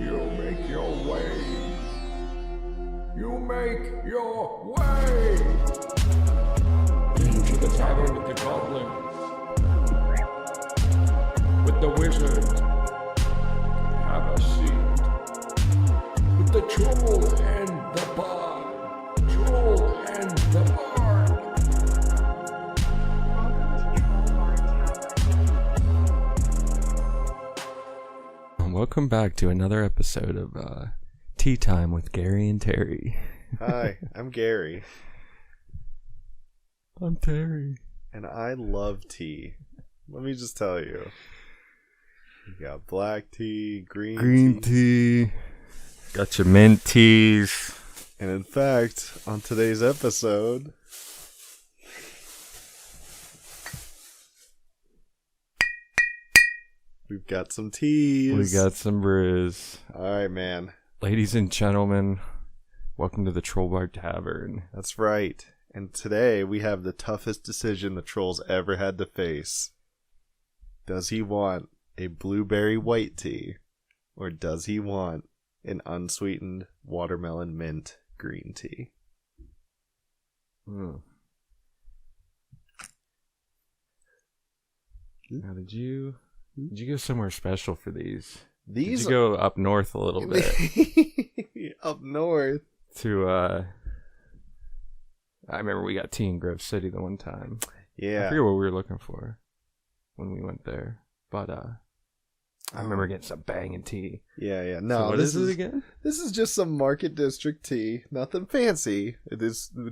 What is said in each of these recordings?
You make your way. You make your way. Into the tavern with the goblin. With the wizard. Have a seat. With the troll and the bard. Troll and the bard. Welcome back to another episode of Tea Time with Gary and Terry. Hi, I'm Gary. I'm Terry. And I love tea. Let me just tell you. You got black tea, green tea. Got your mint teas. And in fact, on today's episode, we've got some teas. We got some brews. Alright, man. Ladies and gentlemen, welcome to the Troll Bar Tavern. That's right. And today we have the toughest decision the Trolls ever had to face. Does he want a blueberry white tea? Or does he want an unsweetened watermelon mint green tea? Now, did you go somewhere special for these? Did you go up north a little bit? Up north? To, I remember we got tea in Grove City the one time. Yeah. I forget what we were looking for when we went there. But, I remember getting some banging tea. Yeah. No, so what is it again? This is just some Market District tea. Nothing fancy. It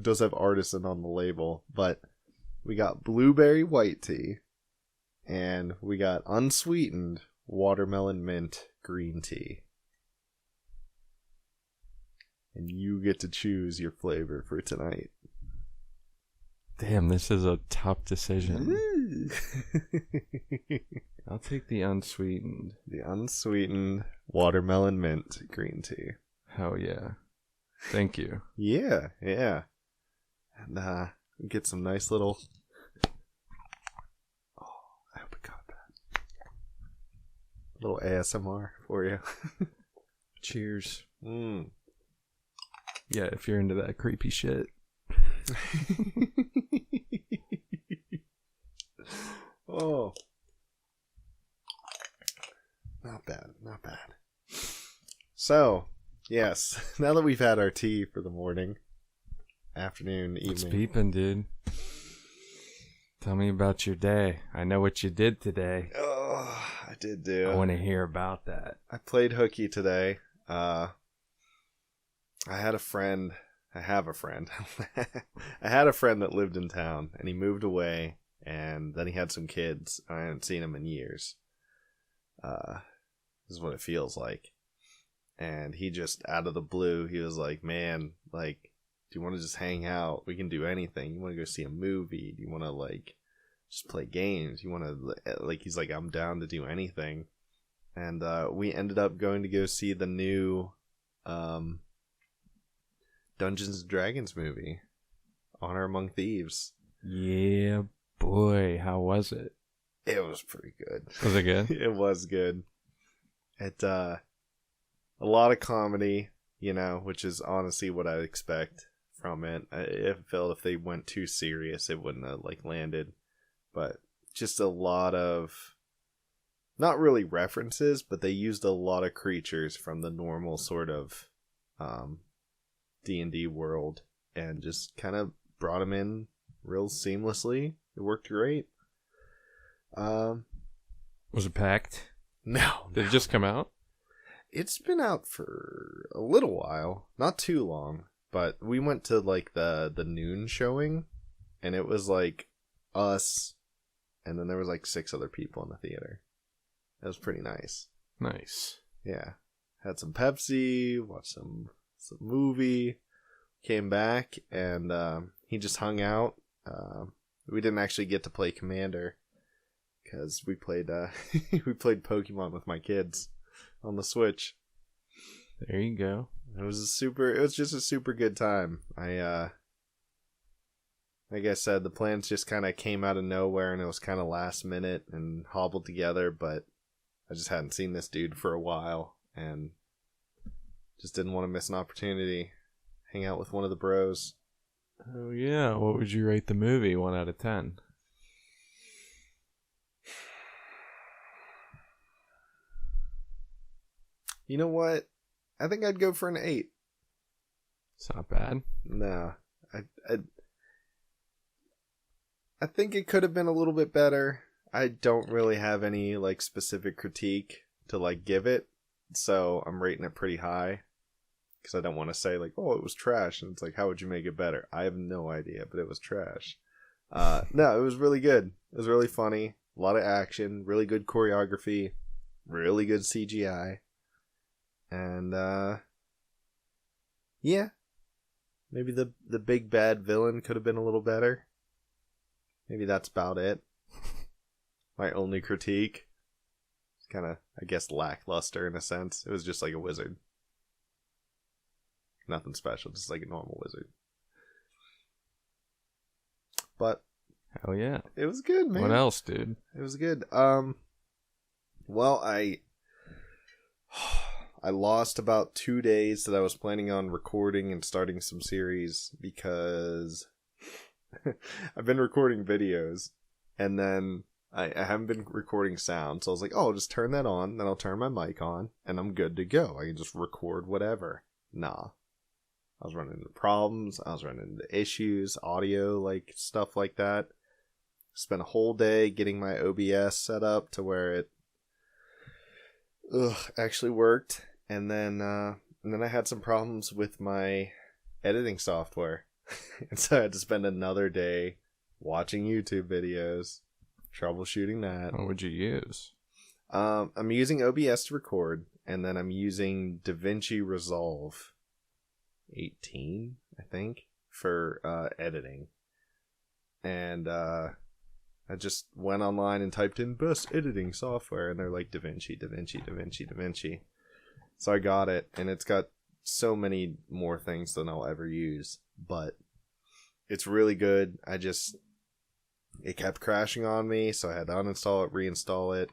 does have artisan on the label. But we got blueberry white tea. And we got unsweetened watermelon mint green tea. And you get to choose your flavor for tonight. Damn, this is a tough decision. I'll take the unsweetened. The unsweetened watermelon mint green tea. Hell yeah. Thank you. Yeah. And get some nice little... I hope it got that. Little ASMR for you. Cheers. Mm. Yeah, if you're into that creepy shit. Oh. Not bad. So, yes, now that we've had our tea for the morning, afternoon, evening. What's peeping, dude? Tell me about your day. I know what you did today. Oh, I did do. I want to hear about that. I played hooky today. I have a friend. I had a friend that lived in town, and he moved away, and then he had some kids. I haven't seen him in years. This is what it feels like. And he just, out of the blue, he was like, man, like, do you want to just hang out? We can do anything. You want to go see a movie? Do you want to, like, just play games? You want to, like, he's like, I'm down to do anything. And we ended up going to go see the new Dungeons & Dragons movie, Honor Among Thieves. Yeah, boy. How was it? It was pretty good. Was it good? It was good. It, a lot of comedy, you know, which is honestly what I expect from it. I felt if they went too serious, it wouldn't have, like, landed. But just a lot of, not really references, but they used a lot of creatures from the normal sort of D&D world and just kind of brought them in real seamlessly. It worked great. Was it packed? No. Did it just come out? It's been out for a little while. Not too long. But we went to, like, the noon showing, and it was, like, us, and then there was, like, 6 other people in the theater. It was pretty nice. Nice. Yeah. Had some Pepsi, watched some movie, came back, and he just hung out. We didn't actually get to play Commander, because we played Pokemon with my kids on the Switch. There you go. It was just a super good time. Like I said, the plans just kind of came out of nowhere, and it was kind of last minute and hobbled together, but I just hadn't seen this dude for a while, and Just didn't want to miss an opportunity. Hang out with one of the bros. Oh yeah, what would you rate the movie? 1 out of 10. You know what? I think I'd go for an 8. It's not bad. No, I think it could have been a little bit better. I don't really have any like specific critique to like give it, so I'm rating it pretty high because I don't want to say like, oh, it was trash, and it's like, how would you make it better? I have no idea, but it was trash. No, it was really good. It was really funny. A lot of action, really good choreography, really good CGI, and yeah, maybe the big bad villain could have been a little better. Maybe that's about it. My only critique. It's kind of, I guess, lackluster in a sense. It was just like a wizard. Nothing special, just like a normal wizard. But Hell yeah. it was good, man. What else, dude? It was good. Well, I lost about 2 days that I was planning on recording and starting some series because I've been recording videos and then I haven't been recording sound. So I was like, oh, I'll just turn that on, then I'll turn my mic on and I'm good to go. I can just record whatever. Nah. I was running into problems. I was running into issues, audio, like stuff like that. Spent a whole day getting my OBS set up to where it actually worked. And then I had some problems with my editing software. And so I had to spend another day watching YouTube videos, troubleshooting that. What would you use? I'm using OBS to record, and then I'm using DaVinci Resolve 18, I think, for editing. And I just went online and typed in best editing software, and they're like DaVinci. So I got it, and it's got so many more things than I'll ever use, but it's really good. It kept crashing on me, so I had to uninstall it, reinstall it,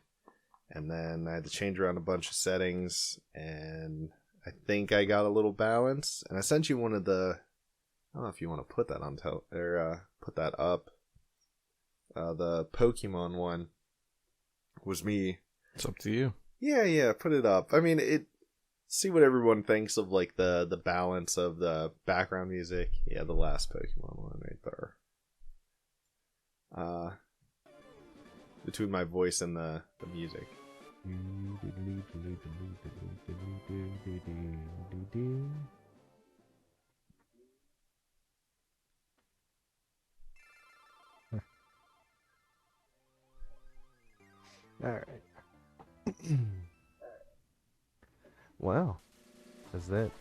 and then I had to change around a bunch of settings, and I think I got a little balance. And I sent you one of the, I don't know if you want to put that on put that up. The Pokemon one was me. It's up to you. Yeah, put it up. I mean, see what everyone thinks of like the balance of the background music. Yeah, the last Pokemon one right there. Between my voice and the music. Alright. Well, that's it.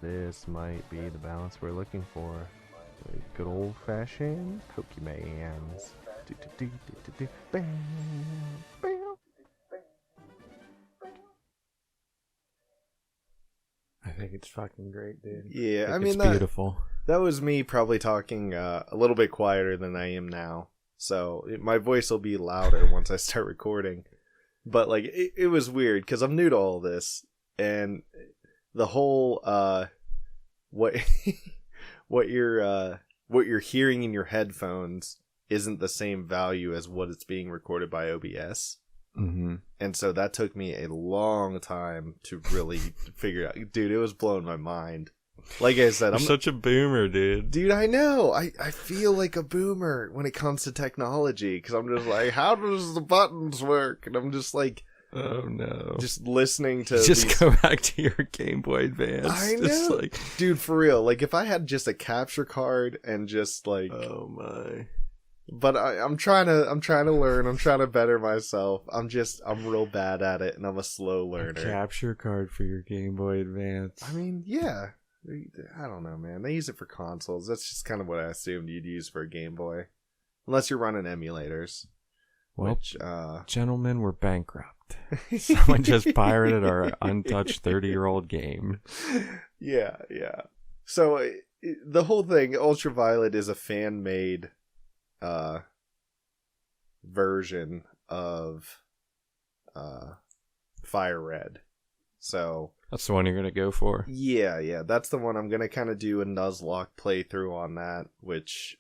This might be the balance we're looking for. Good old fashioned Pokemans. Bam, bam. I think it's fucking great, dude. Yeah, I it's mean, beautiful. That was me probably talking a little bit quieter than I am now. So my voice will be louder once I start recording. But like it was weird because I'm new to all this, and the whole what what you're hearing in your headphones isn't the same value as what it's being recorded by OBS. Mm-hmm. And so that took me a long time to really figure out. Dude, it was blowing my mind. Like I said, I'm such a boomer, dude. Dude, I know. I feel like a boomer when it comes to technology because I'm just like, how does the buttons work? And I'm just like, oh no, just listening to go back to your Game Boy Advance. I know, just like, dude, for real. Like if I had just a capture card and just like, oh my. But I'm trying to learn. I'm trying to better myself. I'm real bad at it, and I'm a slow learner. A capture card for your Game Boy Advance. I mean, yeah. I don't know, man. They use it for consoles. That's just kind of what I assumed you'd use for a Game Boy. Unless you're running emulators. Well, which, gentlemen, we're bankrupt. Someone just pirated our untouched 30-year-old game. Yeah. So, the whole thing, Ultraviolet is a fan-made version of Fire Red. So That's the one you're going to go for. yeah, that's the one I'm going to kind of do a Nuzlocke playthrough on that, which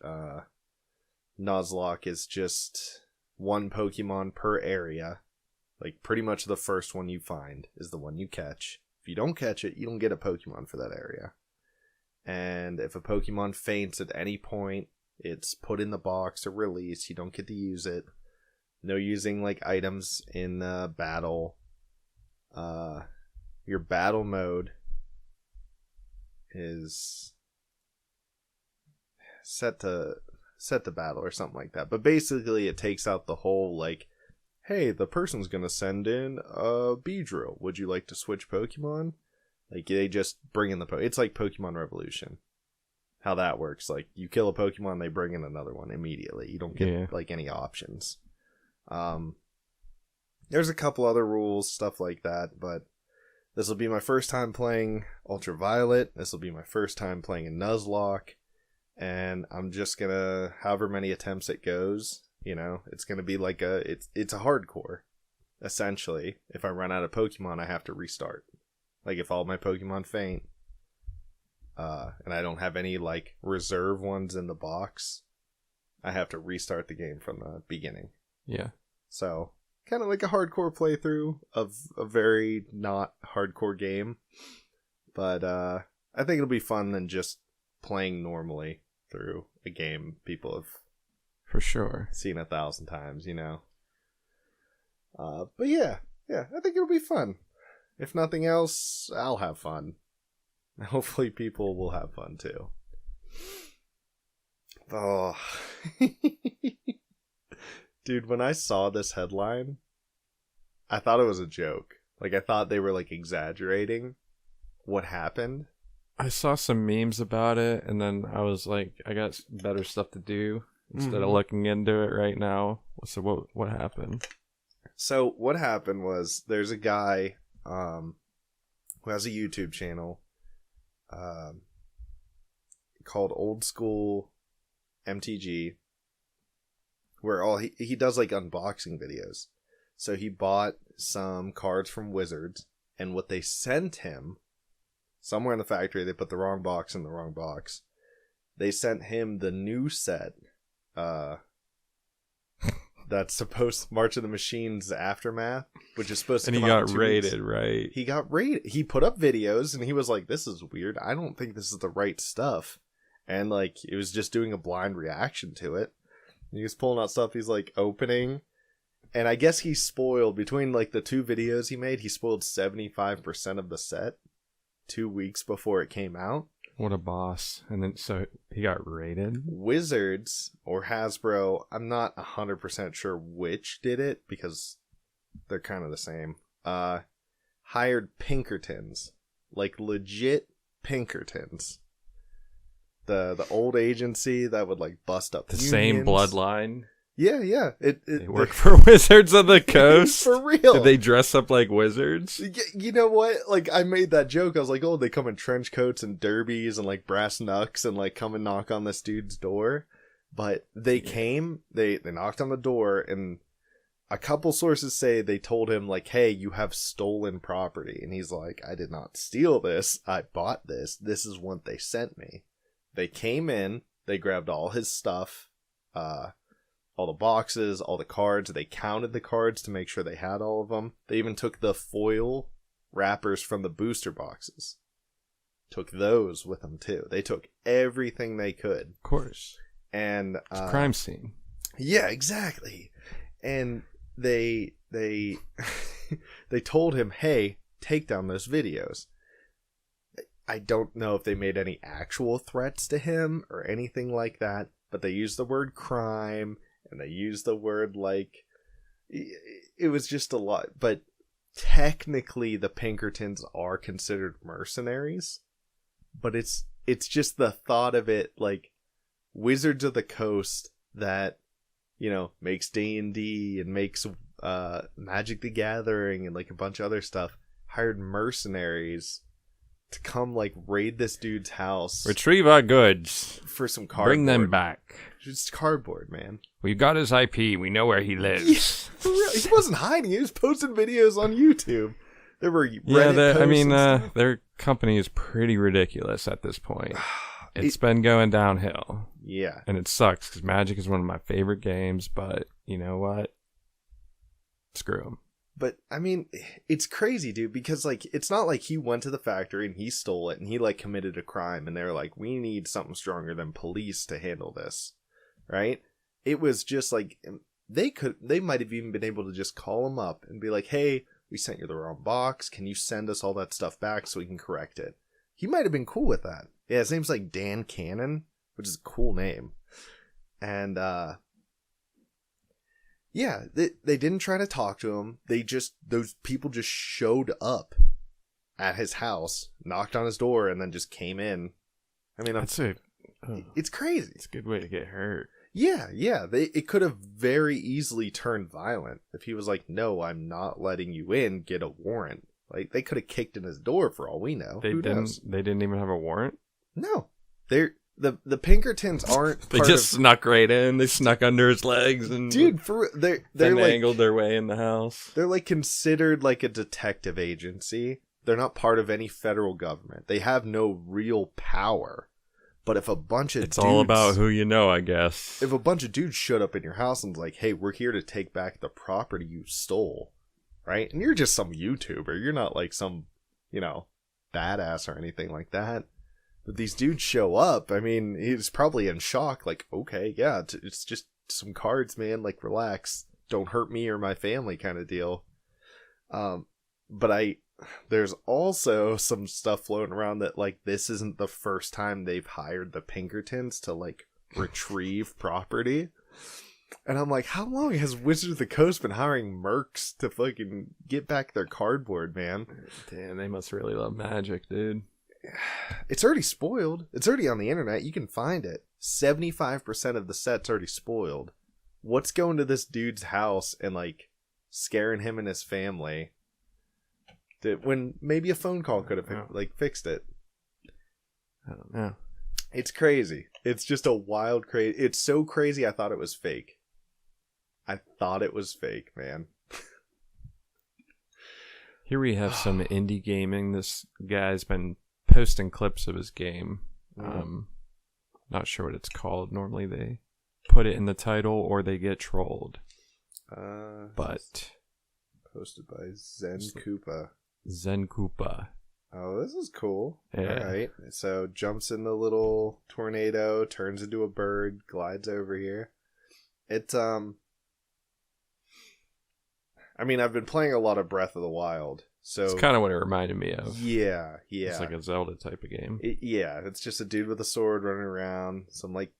Nuzlocke is just one Pokemon per area. Like, pretty much the first one you find is the one you catch. If you don't catch it, you don't get a Pokemon for that area. And if a Pokemon faints at any point, it's put in the box or released. You don't get to use it. No using, like, items in battle. Your battle mode is set to battle or something like that. But basically, it takes out the whole, like, hey, the person's gonna send in a Beedrill. Would you like to switch Pokemon? Like, they just bring in the it's like Pokemon Revolution. How that works. Like, you kill a Pokemon, they bring in another one immediately. You don't get, like, any options. There's a couple other rules, stuff like that, but this will be my first time playing Ultraviolet. This will be my first time playing a Nuzlocke. And I'm just gonna, however many attempts it goes, you know, it's gonna be like it's a hardcore, essentially. If I run out of Pokemon, I have to restart. Like, if all my Pokemon faint, and I don't have any, like, reserve ones in the box, I have to restart the game from the beginning. Yeah. So, kind of like a hardcore playthrough of a very not hardcore game. But I think it'll be fun than just playing normally through a game people have for sure seen 1,000 times, you know. But yeah, I think it'll be fun. If nothing else, I'll have fun. Hopefully people will have fun too. Oh. Dude, when I saw this headline, I thought it was a joke. Like, I thought they were, like, exaggerating what happened. I saw some memes about it, and then I was like, I got better stuff to do instead of looking into it right now. So what happened? So what happened was there's a guy who has a YouTube channel called Old School MTG, where he does, like, unboxing videos. So he bought some cards from Wizards, and what they sent him, somewhere in the factory, they put the wrong box in the wrong box. They sent him the new set that's supposed March of the Machines Aftermath, which is supposed to come out in 2 weeks. And he got rated, right? He got rated. He put up videos, and he was like, this is weird. I don't think this is the right stuff. And, like, it was just doing a blind reaction to it. And he was pulling out stuff he's, like, opening. And I guess he spoiled, between, like, the 2 videos he made, he spoiled 75% of the set 2 weeks before it came out. What a boss. And then, so he got rated? Wizards, or Hasbro, I'm not 100% sure which did it, because they're kind of the same, hired Pinkertons. Like, legit Pinkertons. The old agency that would, like, bust up the unions. Same bloodline? Yeah. They work for Wizards of the Coast? For real. Did they dress up like wizards? You know what? Like, I made that joke. I was like, oh, they come in trench coats and derbies and, like, brass knucks and, like, come and knock on this dude's door. But they came, they knocked on the door, and a couple sources say they told him, like, hey, you have stolen property. And he's like, I did not steal this. I bought this. This is what they sent me. They came in, they grabbed all his stuff, all the boxes, all the cards. They counted the cards to make sure they had all of them. They even took the foil wrappers from the booster boxes. Took those with them too. They took everything they could. Of course. And it's a crime scene. Yeah, exactly. And they they told him, "Hey, take down those videos." I don't know if they made any actual threats to him or anything like that, but they used the word crime. And they used the word, like, it was just a lot. But technically, the Pinkertons are considered mercenaries. But it's just the thought of it, like, Wizards of the Coast that, you know, makes D&D and makes Magic the Gathering and, like, a bunch of other stuff, hired mercenaries to come, like, raid this dude's house. Retrieve our goods. For some cardboard. Bring them back. Just cardboard, man. We've got his IP. We know where he lives. Yeah, for real. He wasn't hiding. He was posting videos on YouTube. There were their company is pretty ridiculous at this point. It's been going downhill. Yeah. And it sucks because Magic is one of my favorite games, but you know what? Screw them. But, I mean, it's crazy, dude, because, like, it's not like he went to the factory and he stole it and he, like, committed a crime and they're like, we need something stronger than police to handle this, right? It was just, like, they might have even been able to just call him up and be like, hey, we sent you the wrong box. Can you send us all that stuff back so we can correct it? He might have been cool with that. Yeah, his name's, like, Dan Cannon, which is a cool name. And, yeah, they didn't try to talk to him. Those people just showed up at his house, knocked on his door, and then just came in. I mean, it's crazy. It's a good way to get hurt. Yeah. It could have very easily turned violent if he was like, "No, I'm not letting you in. Get a warrant." Like they could have kicked in his door for all we know. They didn't even have a warrant. No, the Pinkertons aren't. They just snuck right in. They snuck under his legs and dude, they're like, angled their way in the house. They're like considered like a detective agency. They're not part of any federal government. They have no real power. But if a bunch of it's all about who you know, I guess. If a bunch of dudes showed up in your house and was like, "Hey, we're here to take back the property you stole," right? And you're just some YouTuber. You're not like some, badass or anything like that. But these dudes show up. I mean, he's probably in shock. Like, okay, yeah, it's just some cards, man. Like, relax. Don't hurt me or my family kind of deal. But there's also some stuff floating around that, like, this isn't the first time they've hired the Pinkertons to, like, retrieve property. And I'm like, how long has Wizards of the Coast been hiring mercs to fucking get back their cardboard, man? Damn, they must really love Magic, dude. It's already spoiled. It's already on the internet. You can find it. 75% of the set's already spoiled. What's going to this dude's house and, like, scaring him and his family? When maybe a phone call could have fixed it. I don't know. It's crazy. It's just a wild crazy. It's so crazy I thought it was fake. I thought it was fake, man. Here we have some indie gaming. This guy's been posting clips of his game. Not sure what it's called. Normally they put it in the title or they get trolled. But posted by Zen Koopa. Zen Koopa. Oh, this is cool. Yeah. All right. So jumps in the little tornado, turns into a bird, glides over here. It's I mean, I've been playing a lot of Breath of the Wild, so it's kind of what it reminded me of. Yeah. It's like a Zelda type of game. It's just a dude with a sword running around, some like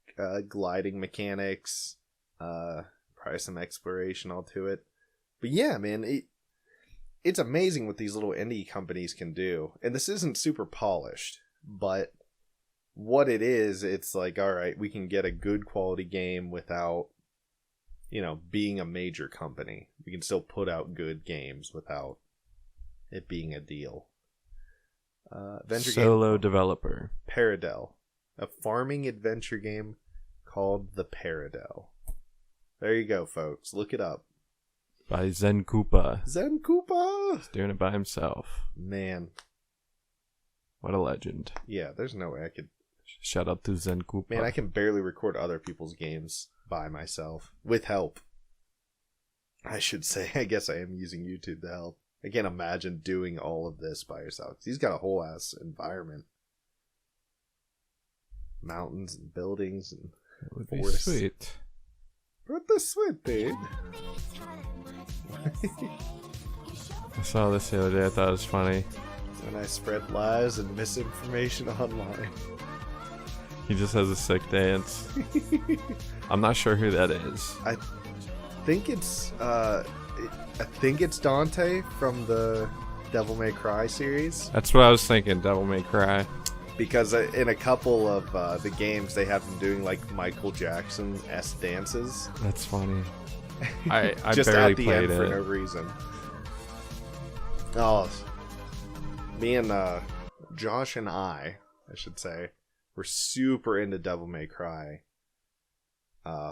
gliding mechanics, probably some exploration all to it. But yeah, man, it's amazing what these little indie companies can do. And this isn't super polished, but what it is, it's like, all right, we can get a good quality game without, being a major company. We can still put out good games without it being a deal. Solo developer. Paradel. A farming adventure game called The Paradel. There you go, folks. Look it up. By Zen Koopa. Zen Koopa! He's doing it by himself. Man. What a legend. Yeah, there's no way I could... Shout out to Zen Koopa. Man, I can barely record other people's games by myself. With help. I should say. I guess I am using YouTube to help. I can't imagine doing all of this by yourself. He's got a whole ass environment. Mountains and buildings and It would be forests. sweet. What the sweet, dude? I saw this the other day. I thought it was funny. And I spread lies and misinformation online. He just has a sick dance. I'm not sure who that is. I think it's Dante from the Devil May Cry series. That's what I was thinking. Devil May Cry. Because in a couple of the games, they have him doing like Michael Jackson-esque dances. That's funny. I just barely at the played end for it. no reason. Oh, me and Josh and I should say, were super into Devil May Cry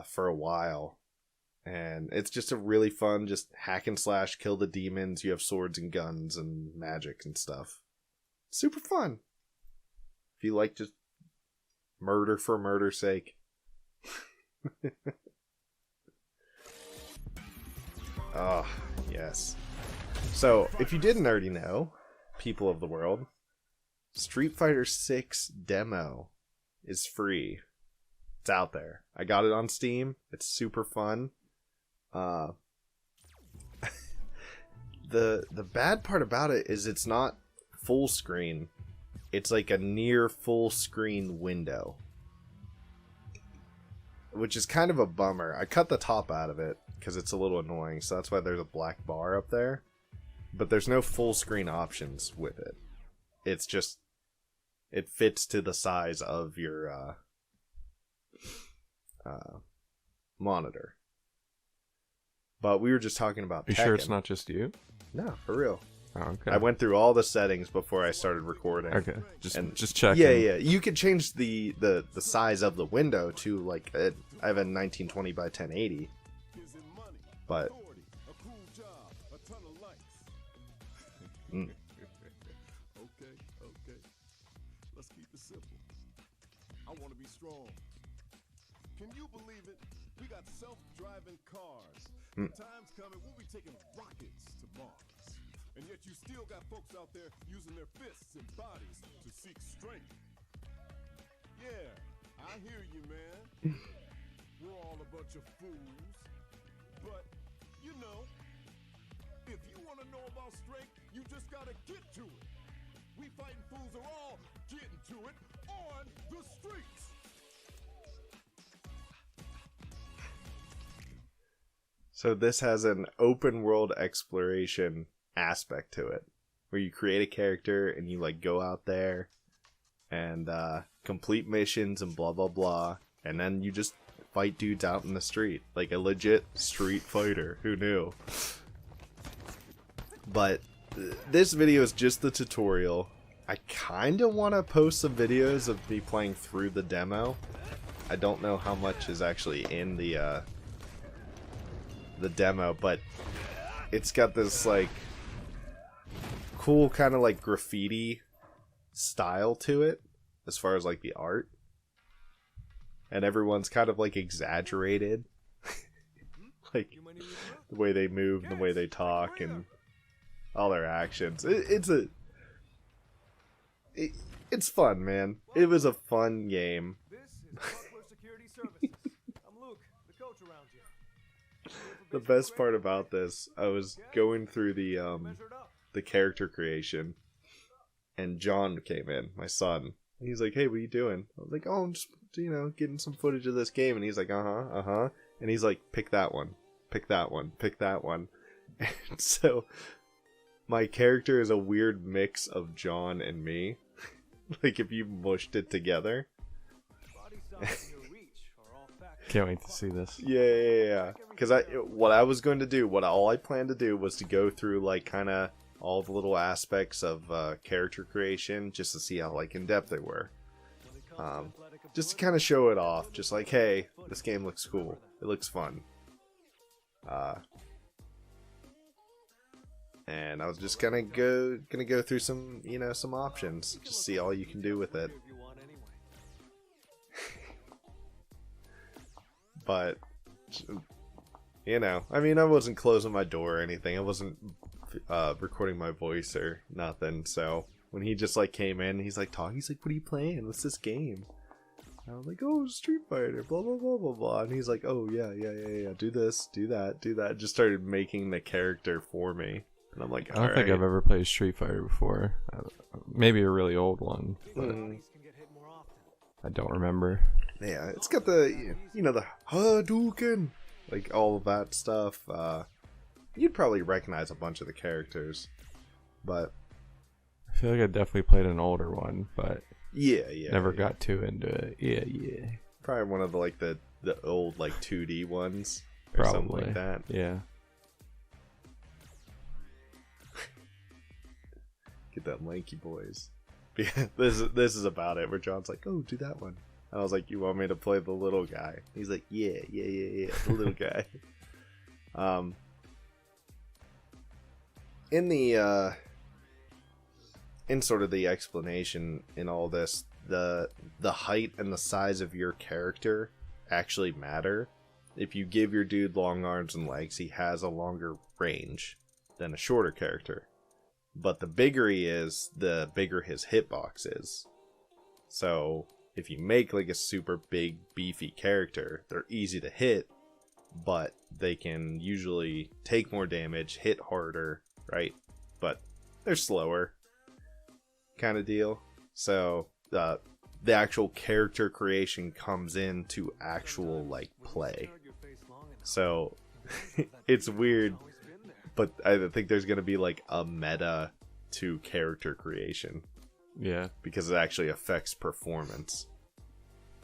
for a while. And it's just a really fun, just hack and slash, kill the demons. You have swords and guns and magic and stuff. Super fun. If you like just murder for murder's sake. Oh, yes. So, if you didn't already know, people of the world, Street Fighter 6 demo is free. It's out there. I got it on Steam. It's super fun. The bad part about it is it's not full screen. It's like a near full screen window, which is kind of a bummer. I cut the top out of it because it's a little annoying, so that's why there's a black bar up there. But there's no full screen options with it. It's just, it fits to the size of your monitor. But we were just talking about You Tekken. sure it's not just you? No, for real. Oh, okay. I went through all the settings before I started recording. Okay, just And- checking. Yeah. You could change the size of the window to like I have a 1920 by 1080, but Okay. Let's keep it simple. I want to be strong. Can you believe it? We got self-driving cars. The time's coming. We'll be taking rockets to Mars. And yet you still got folks out there using their fists and bodies to seek strength. Yeah, I hear you, man. We're all a bunch of fools. But, you know, if you want to know about strength, you just gotta get to it. We fighting fools are all getting to it on the streets. so this has an open world exploration aspect to it, where you create a character and you like go out there and complete missions and blah blah blah, and then you just fight dudes out in the street like a legit Street Fighter. Who knew? But this video is just the tutorial. I kind of want to post some videos of me playing through the demo. I don't know how much is actually in the demo, but it's got this like cool kind of like graffiti style to it as far as like the art, and everyone's kind of like exaggerated like the way they move, the way they talk, and all their actions. It's fun, man. It was a fun game. The best part about this, I was going through the character creation, and John came in, my son. He's like, "Hey, what are you doing?" I was like, "Oh, I'm just, getting some footage of this game." And he's like, uh-huh. And he's like, "Pick that one, pick that one, pick that one." And so my character is a weird mix of John and me. Like if you mushed it together. Can't wait to see this. Yeah. Because all I planned to do was to go through like kind of all the little aspects of character creation, just to see how like in depth they were. Just to kind of show it off, just like, hey, this game looks cool. It looks fun. And I was just gonna go through some some options, just see all you can do with it. But I mean, I wasn't closing my door or anything. I wasn't recording my voice or nothing. So when he just like came in, he's like, "What are you playing? What's this game?" And I was like, "Oh, Street Fighter, blah blah blah blah blah." And he's like, "Oh yeah. Do this, do that." Just started making the character for me. And I'm like, I don't think I've ever played Street Fighter before. Maybe a really old one, but I don't remember. Yeah, it's got the the Hadouken, like all of that stuff. You'd probably recognize a bunch of the characters, but I feel like I definitely played an older one, but yeah, never got too into it. Yeah. Probably one of the old like 2D ones or Probably. something like that. Yeah. Get that lanky boys. Yeah, this is about it. Where John's like, "Oh, do that one." I was like, "You want me to play the little guy?" He's like, "Yeah, the little guy." In the in sort of the explanation in all this, the height and the size of your character actually matter. If you give your dude long arms and legs, he has a longer range than a shorter character. But the bigger he is, the bigger his hitbox is. So if you make like a super big, beefy character, they're easy to hit, but they can usually take more damage, hit harder, right? But they're slower, kind of deal. So the actual character creation comes into actual like play. So it's weird, but I think there's gonna be like a meta to character creation. Yeah, because it actually affects performance.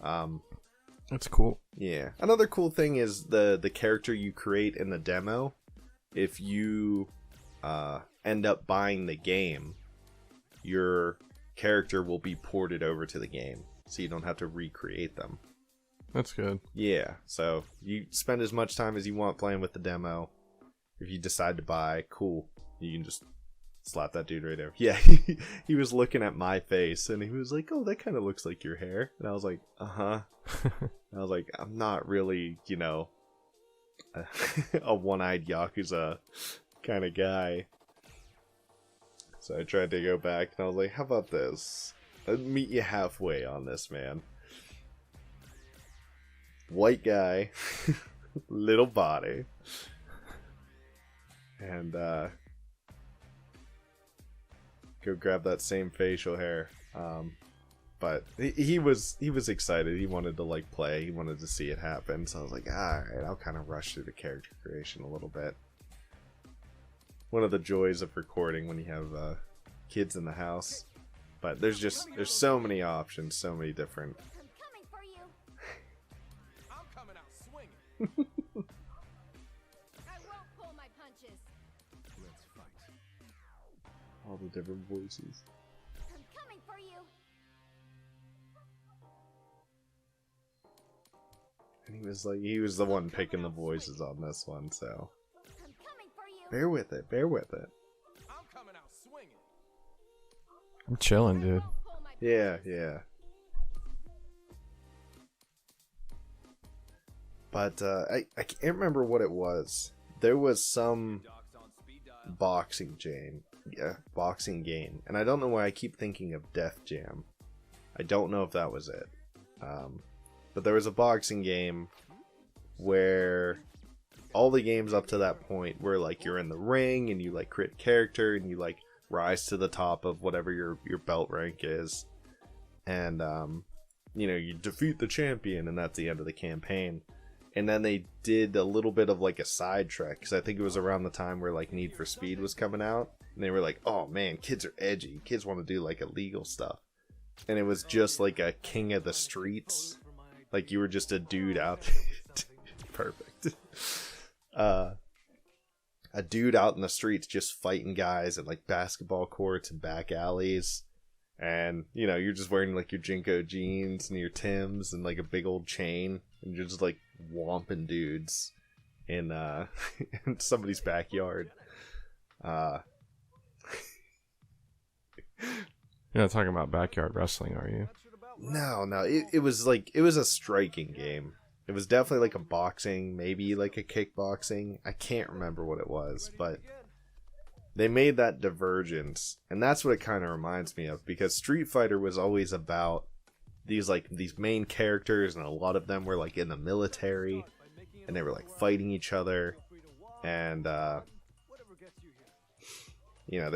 That's cool. Yeah. Another cool thing is the character you create in the demo. If you end up buying the game, your character will be ported over to the game, so you don't have to recreate them. That's good. Yeah. So you spend as much time as you want playing with the demo. If you decide to buy, cool. You can just slap that dude right there. Yeah, he was looking at my face and he was like, "Oh, that kind of looks like your hair." And I was like, "Uh-huh." I was like, "I'm not really, a one-eyed Yakuza kind of guy." So I tried to go back and I was like, "How about this? I'd meet you halfway on this, man." White guy, little body. And go grab that same facial hair. But he was excited. He wanted to like play. He wanted to see it happen. So I was like, all right, I'll kind of rush through the character creation a little bit. One of the joys of recording when you have kids in the house. But there's so many options, so many different. I'm coming for you. I'm coming out swinging. I won't pull my punches. Let's fight. All the different voices. I'm coming for you. And he was the one picking the voices on this one, so I'm coming for you. bear with it. I'm coming out swinging. I'm chilling, dude. Pull my Yeah. But I can't remember what it was. There was some boxing game, and I don't know why I keep thinking of Def Jam. I don't know if that was it. But there was a boxing game where all the games up to that point were like you're in the ring and you like create character and you like rise to the top of whatever your belt rank is, and you defeat the champion, and that's the end of the campaign. And then they did a little bit of like a sidetrack, because I think it was around the time where like Need for Speed was coming out, and they were like, "Oh man, kids are edgy. Kids want to do like illegal stuff." And it was just like a king of the streets, like you were just a dude out. Perfect. A dude out in the streets just fighting guys at like basketball courts and back alleys, and you're just wearing like your Jinko jeans and your Timbs and like a big old chain, and you're just like whomping dudes in in somebody's backyard. You're not talking about backyard wrestling, are you? No, it was a striking game. It was definitely like a boxing, maybe like a kickboxing. I can't remember what it was, but they made that divergence, and that's what it kind of reminds me of, because Street Fighter was always about these main characters, and a lot of them were like in the military, and they were like fighting each other, and they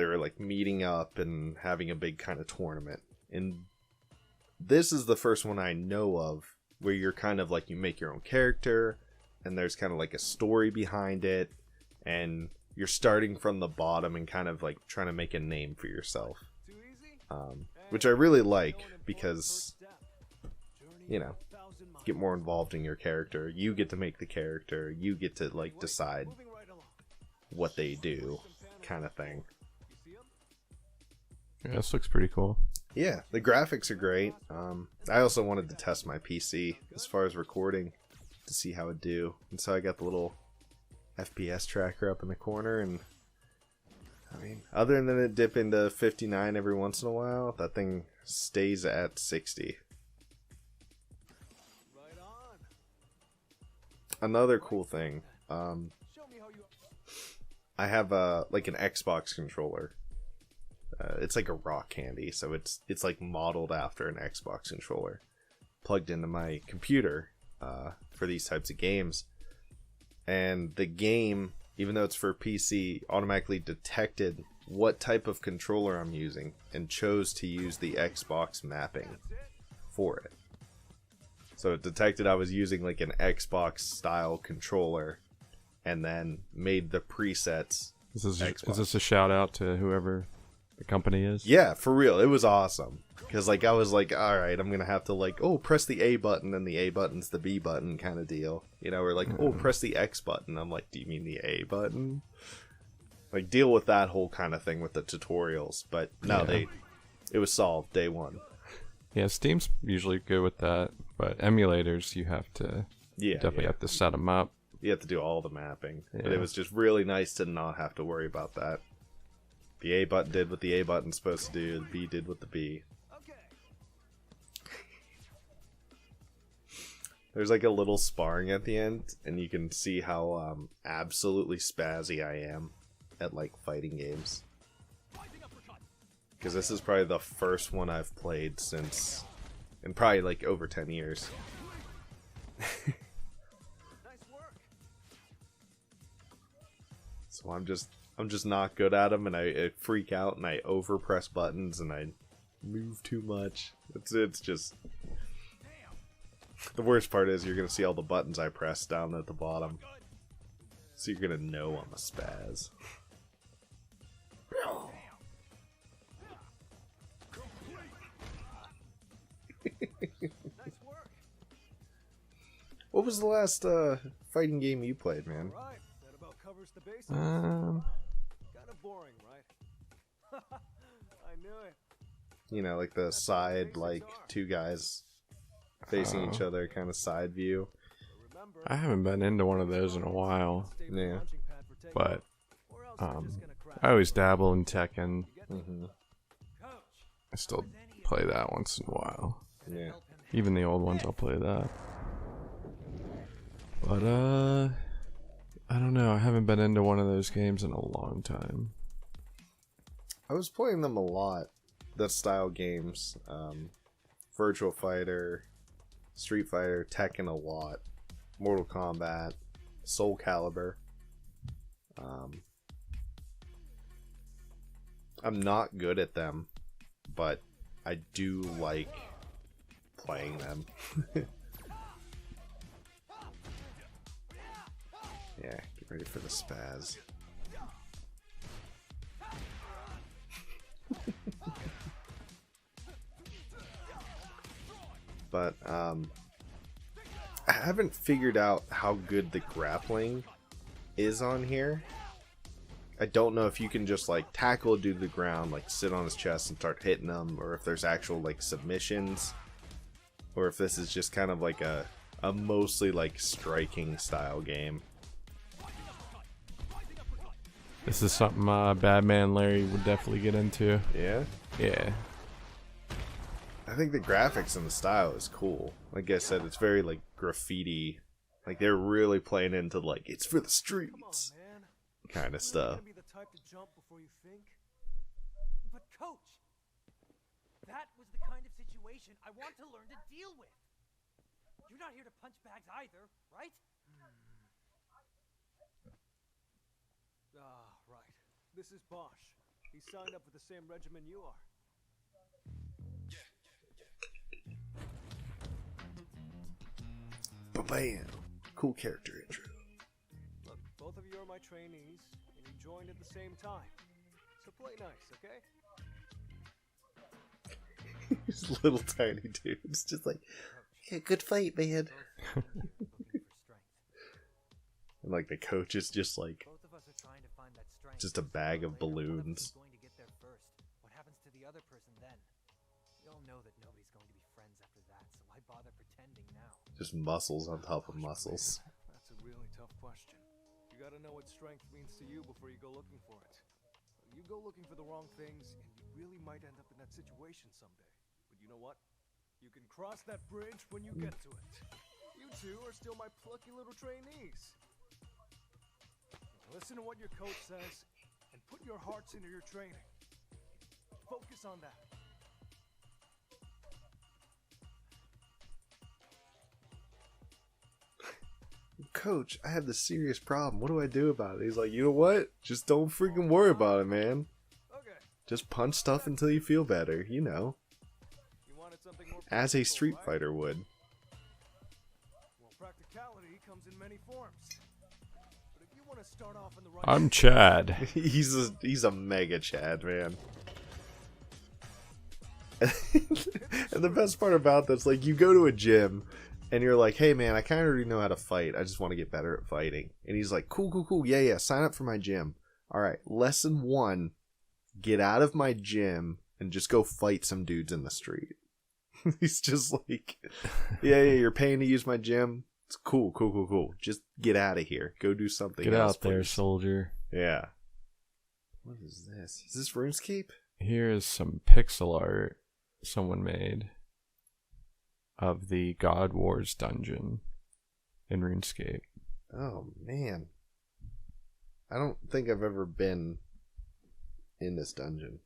were like meeting up and having a big kind of tournament. And this is the first one I know of where you're kind of like, you make your own character, and there's kind of like a story behind it, and you're starting from the bottom and kind of like trying to make a name for yourself, which I really like, because get more involved in your character. You get to make the character, you get to like decide what they do, kind of thing. Yeah, this looks pretty cool. Yeah, the graphics are great. I also wanted to test my PC as far as recording to see how it do, and so I got the little FPS tracker up in the corner, and I mean, other than it dip into 59 every once in a while, that thing stays at 60. Right on. Another cool thing, Show me how you. I have a like an Xbox controller. It's like a rock candy, so it's like modeled after an Xbox controller, plugged into my computer for these types of games. And the game, even though it's for PC, automatically detected what type of controller I'm using and chose to use the Xbox mapping for it. So it detected I was using like an Xbox style controller and then made the presets. Is Xbox. this a shout out to whoever the company is? Yeah, for real. It was awesome. Because like I was like, alright, I'm going to have to like, oh, press the A button and the A button's the B button kind of deal. You know, or like, oh, press the X button. I'm like, do you mean the A button? Like, deal with that whole kind of thing with the tutorials. But no, Yeah. it was solved day one. Yeah, Steam's usually good with that, but emulators you have to definitely have to set them up. You have to do all the mapping. But Yeah. it was just really nice to not have to worry about that. The A button did what the A button's supposed to do. The B did what the B. Okay. There's like a little sparring at the end, and you can see how absolutely spazzy I am at like fighting games. Because this is probably the first one I've played since, in probably like over 10 years. Nice work. So I'm just not good at them, and I freak out, and I overpress buttons, and I move too much. It's just... The worst part is you're going to see all the buttons I press down at the bottom. So you're going to know I'm a spaz. Nice work. What was the last fighting game you played, man? Right. That about covers the bases. Um, Kind of boring, right? I knew it. You know, like the side, like two guys facing each other kind of side view. Remember, I haven't been into one of those in a while, stable Yeah. launching pad for takeoff, but or else I'm just gonna crash. I always dabble in Tekken. Mm-hmm. I still play that once in a while. Yeah. Even the old ones, I'll play that. But I don't know. I haven't been into one of those games in a long time. I was playing them a lot. That style games. Virtual Fighter, Street Fighter, Tekken a lot. Mortal Kombat, Soul Calibur. I'm not good at them, but I do like playing them. Yeah, get ready for the spaz. But I haven't figured out how good the grappling is on here. I don't know if you can just like tackle a dude to the ground, like sit on his chest and start hitting him, or if there's actual like submissions, or if this is just kind of like a mostly like striking style game. This is something Badman Larry would definitely get into. Yeah, Yeah. I think the graphics and the style is cool. Like I said, it's very like graffiti. Like they're really playing into like it's for the streets Man, kind of you're stuff. gonna be the type to jump before you think. But coach, that was the kind of situation I want to learn to deal with. You're not here to punch bags either, right? Ah, right. This is Bosch. He signed up for the same regimen you are. Bam! Cool character intro. Look, both of you are my trainees, and you joined at the same time. So play nice, okay? These little tiny dudes, just like, yeah, good fight, man. For strength. And like the coach is just like, Both of us are trying to find that strength. just a bag of Later, one of us balloons. is going to get there first. What happens to the other person then? We all know that nobody's going to be friends after that, so why bother pretending now? Just muscles on top of muscles. That's a really tough question. You gotta know what strength means to you before you go looking for it. You go looking for the wrong things, and you really might end up in that situation someday. But you know what? You can cross that bridge when you get to it. You two are still my plucky little trainees. Now listen to what your coach says, and put your hearts into your training. Focus on that. Coach, I have this serious problem. What do I do about it? He's like, you know what? Just don't freaking worry about it, man. Okay. Just punch stuff until you feel better, you know. You wanted something more As a practical, Street right? Fighter would. Well, practicality comes in many forms. But if you want to start off in the right I'm Chad. He's a mega Chad, man. And the best part about this, like, you go to a gym and you're like, hey man, I kind of already know how to fight. I just want to get better at fighting. And he's like, cool. Yeah, sign up for my gym. All right, lesson 1, get out of my gym and just go fight some dudes in the street. He's just like, yeah, you're paying to use my gym. It's cool. Just get out of here. Go do something Get else, out there, please. soldier. Yeah. What is this? Is this RuneScape? Here is some pixel art someone made of the God Wars dungeon in RuneScape. Oh, man. I don't think I've ever been in this dungeon.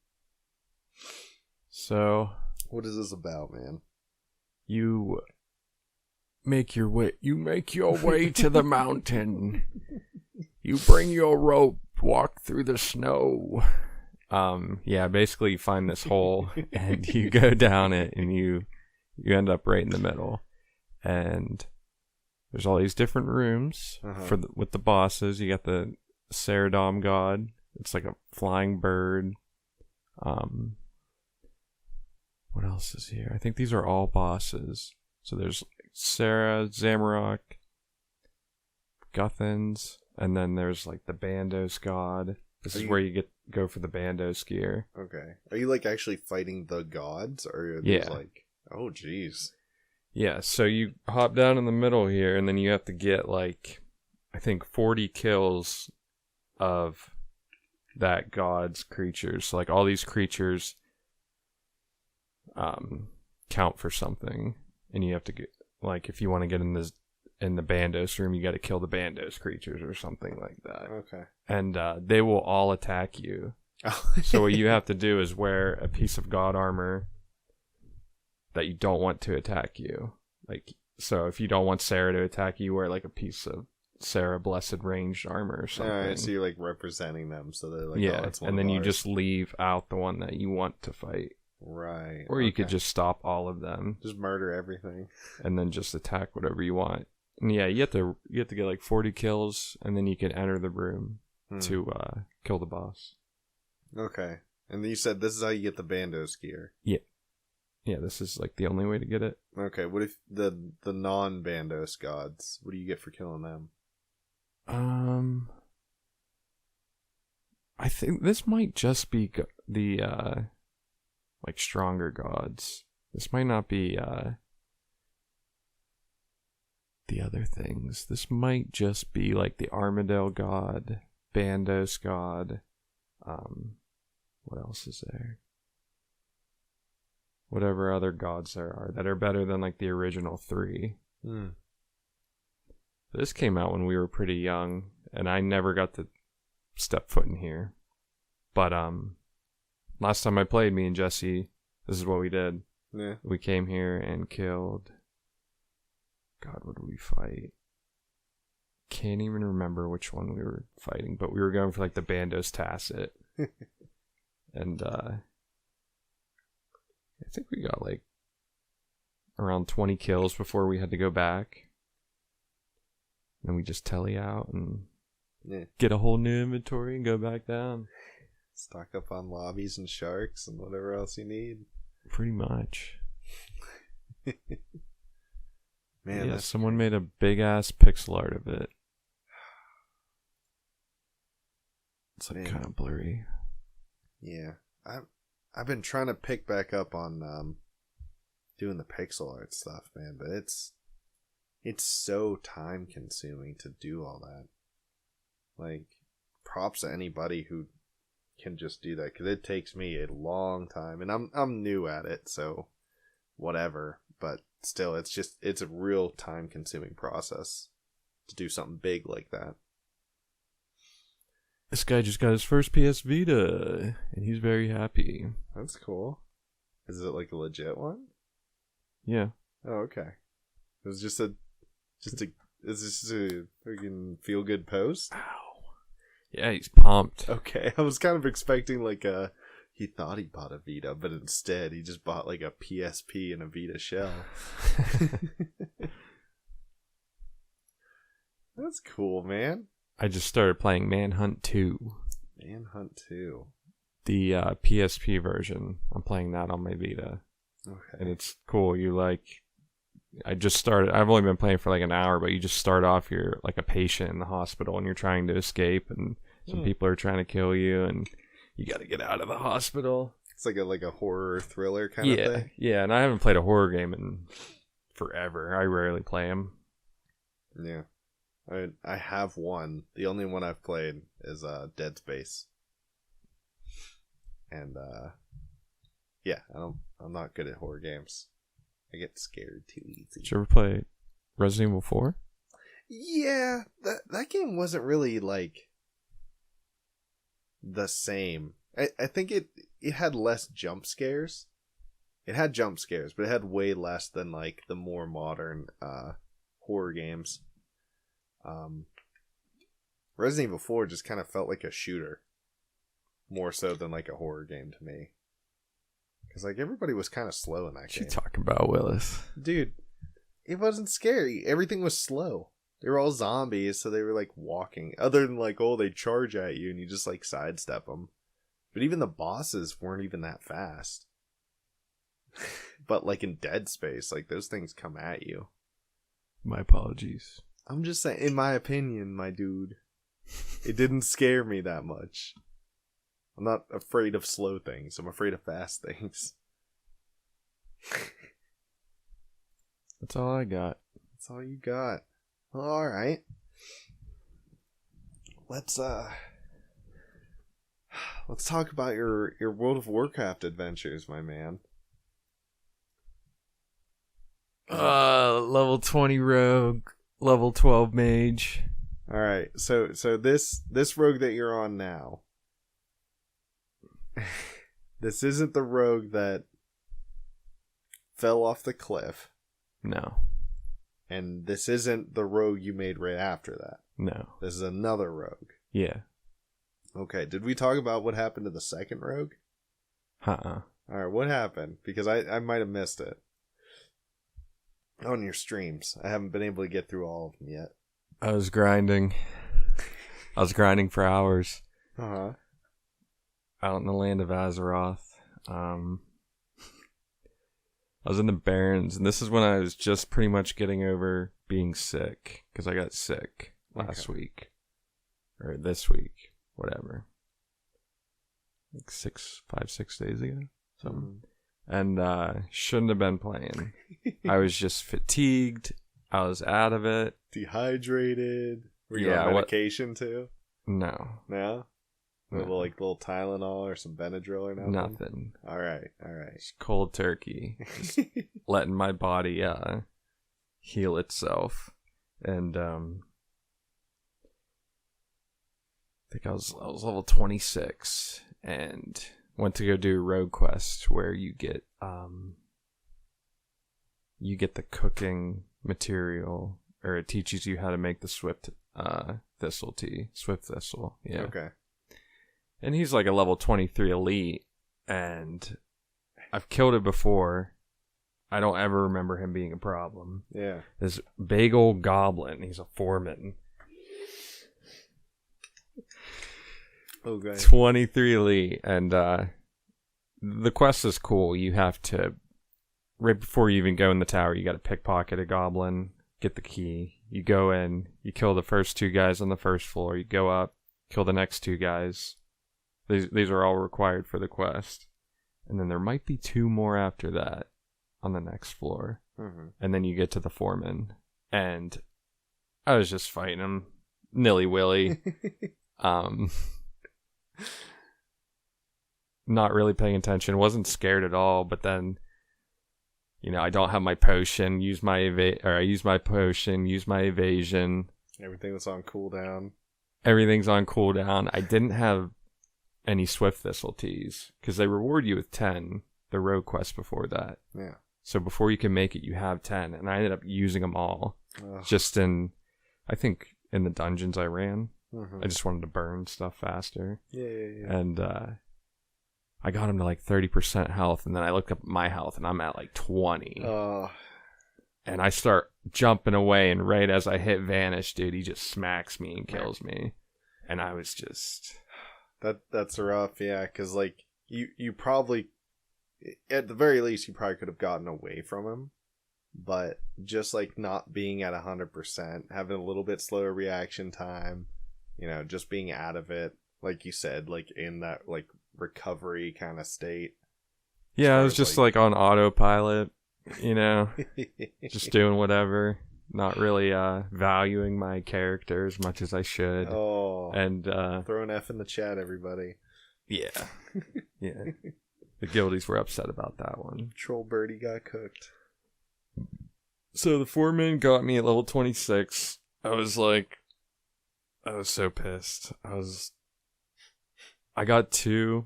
So, What is this about, man? you make your way to the mountain. You bring your rope, walk through the snow. Yeah, basically you find this hole and you go down it and you end up right in the middle. And there's all these different rooms with the bosses. You got the Ceradom god. It's like a flying bird. What else is here? I think these are all bosses. So there's Sarah, Zamarok, Guthans, and then there's like the Bandos god. This is where you go for the Bandos gear. Okay. Are you like actually fighting the gods? Or are these like, oh jeez. Yeah, so you hop down in the middle here, and then you have to get like, I think 40 kills of that god's creatures. So like all these creatures count for something, and you have to get, like, if you want to get in the Bandos room, you got to kill the Bandos creatures or something like that. Okay. And they will all attack you. So what you have to do is wear a piece of god armor that you don't want to attack you. Like, so if you don't want Sarah to attack you, wear like a piece of Sarah Blessed ranged armor or something. Alright, so you're like representing them, so they're like, yeah, oh, it's one and of then you ours. just leave out the one that you want to fight. Right. Or you could just stop all of them. just murder everything. And then just attack whatever you want. And yeah, you have to get like 40 kills, and then you can enter the room to kill the boss. Okay. And then you said this is how you get the Bandos gear. Yeah. Yeah, this is like the only way to get it. Okay, what if the non-Bandos gods, what do you get for killing them? I think this might just be the like stronger gods. This might not be the other things. This might just be like the Armadale god, Bandos god. What else is there? Whatever other gods there are that are better than like the original 3. This came out when we were pretty young, and I never got to step foot in here. But last time I played, me and Jesse, this is what we did. Yeah. We came here and killed. God, what did we fight? Can't even remember which one we were fighting, but we were going for like the Bandos Tacit. And I think we got like around 20 kills before we had to go back. Then we just telly out and get a whole new inventory and go back down. Stock up on lobbies and sharks and whatever else you need. Pretty much. Man, yeah, someone made a big ass pixel art of it. It's like kind of blurry. Yeah, I've been trying to pick back up on doing the pixel art stuff, man, but it's so time consuming to do all that. Like, props to anybody who can just do that, because it takes me a long time, and I'm new at it, so whatever. But still, it's a real time consuming process to do something big like that. This guy just got his first PS Vita, and he's very happy. That's cool. Is it like a legit one? Yeah. Oh, okay. It was just a is this a freaking feel good post? Ow. Yeah, he's pumped. Okay, I was kind of expecting like he thought he bought a Vita, but instead he just bought like a PSP and a Vita shell. That's cool, man. I just started playing Manhunt 2. Manhunt 2. The PSP version. I'm playing that on my Vita. Okay. And it's cool. I've only been playing for like an hour, but you just start off, you're like a patient in the hospital and you're trying to escape, and some people are trying to kill you, and you got to get out of the hospital. It's like a horror thriller kind of thing. Yeah, and I haven't played a horror game in forever. I rarely play them. Yeah. I have one. The only one I've played is Dead Space. And yeah, I'm not good at horror games. I get scared too easy. Did you ever play Resident Evil 4? Yeah, that game wasn't really like the same. I think it had less jump scares. It had jump scares, but it had way less than like the more modern horror games. Resident Evil 4 just kind of felt like a shooter, more so than like a horror game to me. Because like everybody was kind of slow in that What you game. talking about, Willis? Dude, it wasn't scary. Everything was slow. They were all zombies, so they were like walking. Other than like, oh, they charge at you and you just like sidestep them. But even the bosses weren't even that fast. But like in Dead Space, like those things come at you. My apologies. I'm just saying, in my opinion, my dude, it didn't scare me that much. I'm not afraid of slow things. I'm afraid of fast things. That's all I got. That's all you got. Well, all right. Let's talk about your World of Warcraft adventures, my man. Level 20 rogue, level 12 mage. All right. So this rogue that you're on now. This isn't the rogue that fell off the cliff. No. And this isn't the rogue you made right after that. No. This is another rogue. Yeah. Okay, did we talk about what happened to the second rogue? Uh-uh. Alright, what happened? Because I might have missed it. On your streams. I haven't been able to get through all of them yet. I was grinding. For hours. Uh-huh. Out in the land of Azeroth. I was in the Barrens, and this is when I was just pretty much getting over being sick, because I got sick last week. Or this week. Whatever. Like 5-6 days ago. Something. And shouldn't have been playing. I was just fatigued. I was out of it. Dehydrated. Were you on medication too? No. No? A little Tylenol or some Benadryl or nothing? Nothing. All right. Just cold turkey. Just letting my body heal itself. And I think I was level 26 and went to go do a rogue quest where you get the cooking material, or it teaches you how to make the swift thistle tea. Swift thistle, yeah. Okay. And he's like a level 23 elite, and I've killed it before. I don't ever remember him being a problem. Yeah. This big old goblin, he's a foreman. Okay. 23 elite, and the quest is cool. You have to, right before you even go in the tower, you got to pickpocket a goblin, get the key. You go in, you kill the first 2 guys on the first floor. You go up, kill the next 2 guys. These are all required for the quest. And then there might be 2 more after that on the next floor. Mm-hmm. And then you get to the foreman. And I was just fighting him nilly-willy. Not really paying attention. Wasn't scared at all, but then, I don't have my potion. I use my potion, use my evasion. Everything was on cooldown. Everything's on cooldown. I didn't have any Swift Thistle teas, because they reward you with 10, the rogue quest before that. Yeah. So before you can make it, you have 10, and I ended up using them all. Just in the dungeons I ran. Mm-hmm. I just wanted to burn stuff faster. Yeah. And I got him to like 30% health, and then I looked up my health, and I'm at like 20. And I start jumping away, and right as I hit Vanish, dude, he just smacks me and kills me. And I was just... That's rough, yeah, because like, you probably, at the very least, you probably could have gotten away from him. But just like not being at 100%, having a little bit slower reaction time, just being out of it, like you said, like in that like recovery kind of state. Yeah, I was just like on autopilot, just doing whatever, not really valuing my character as much as I should. Oh, and throw an F in the chat, everybody. Yeah, yeah. The guildies were upset about that one. Troll Birdie got cooked. So the foreman got me at level 26. I was so pissed. I got two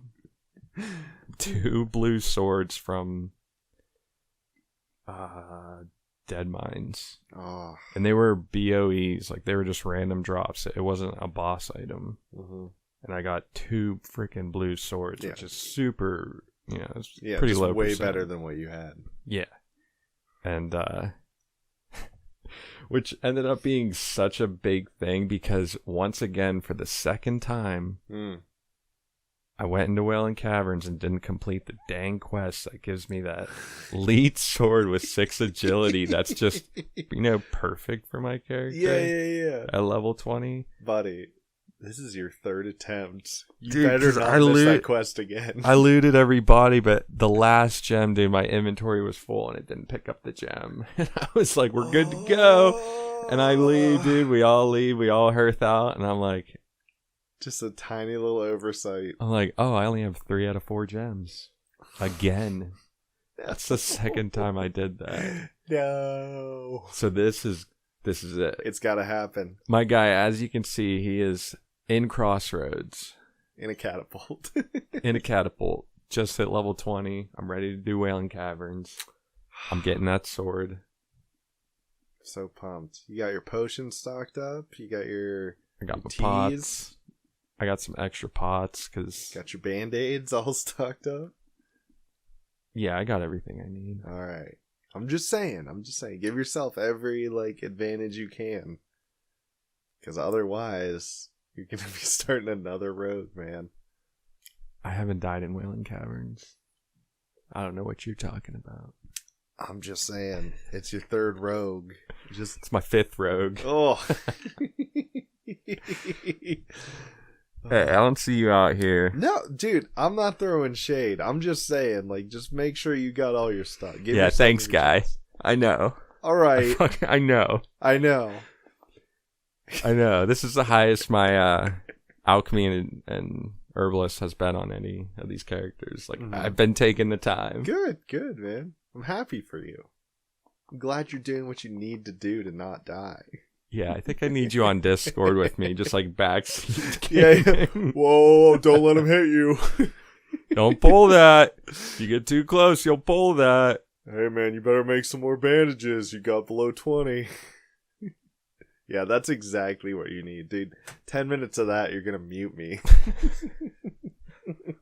blue swords from Dead Mines. Oh. And they were BOEs, like they were just random drops. It wasn't a boss item. Mm-hmm. And I got two freaking blue swords, which is super, it's pretty pretty low. Way better than what you had. Yeah. And which ended up being such a big thing because once again, for the second time, I went into Wailing Caverns and didn't complete the dang quest that gives me that lead sword with 6 agility. That's just, perfect for my character. Yeah. At level 20. Buddy, this is your 3rd attempt. You dude, better not miss that quest again. I looted every body, but the last gem, dude, my inventory was full and it didn't pick up the gem. And I was like, we're good to go. And I leave, dude. We all leave. We all hearth out. And I'm like... Just a tiny little oversight. I'm like, oh, I only have 3 out of 4 gems. Again. That's the second time I did that. No. So this is it. It's got to happen. My guy, as you can see, he is in Crossroads. In a catapult. In a catapult. Just hit level 20. I'm ready to do Wailing Caverns. I'm getting that sword. So pumped. You got your potions stocked up? You got your I got my teas? pots. I got some extra pots because... Got your band-aids all stocked up? Yeah, I got everything I need. All right. I'm just saying. Give yourself every, advantage you can. Because otherwise, you're going to be starting another road, man. I haven't died in Wailing Caverns. I don't know what you're talking about. I'm just saying. It's your 3rd rogue. It's my 5th rogue. Oh. Hey, I don't see you out here. No, dude, I'm not throwing shade. I'm just saying, just make sure you got all your stuff. Yeah, thanks, guy. I know. All right. I know. This is the highest my alchemy and herbalist has been on any of these characters. I've been taking the time. Good, man. I'm happy for you. I'm glad you're doing what you need to do to not die. Yeah, I think I need you on Discord with me, just backseat. Yeah. Whoa, don't let him hit you. Don't pull that. You get too close, you'll pull that. Hey, man, you better make some more bandages. You got below 20. Yeah, that's exactly what you need, dude. 10 minutes of that, you're going to mute me.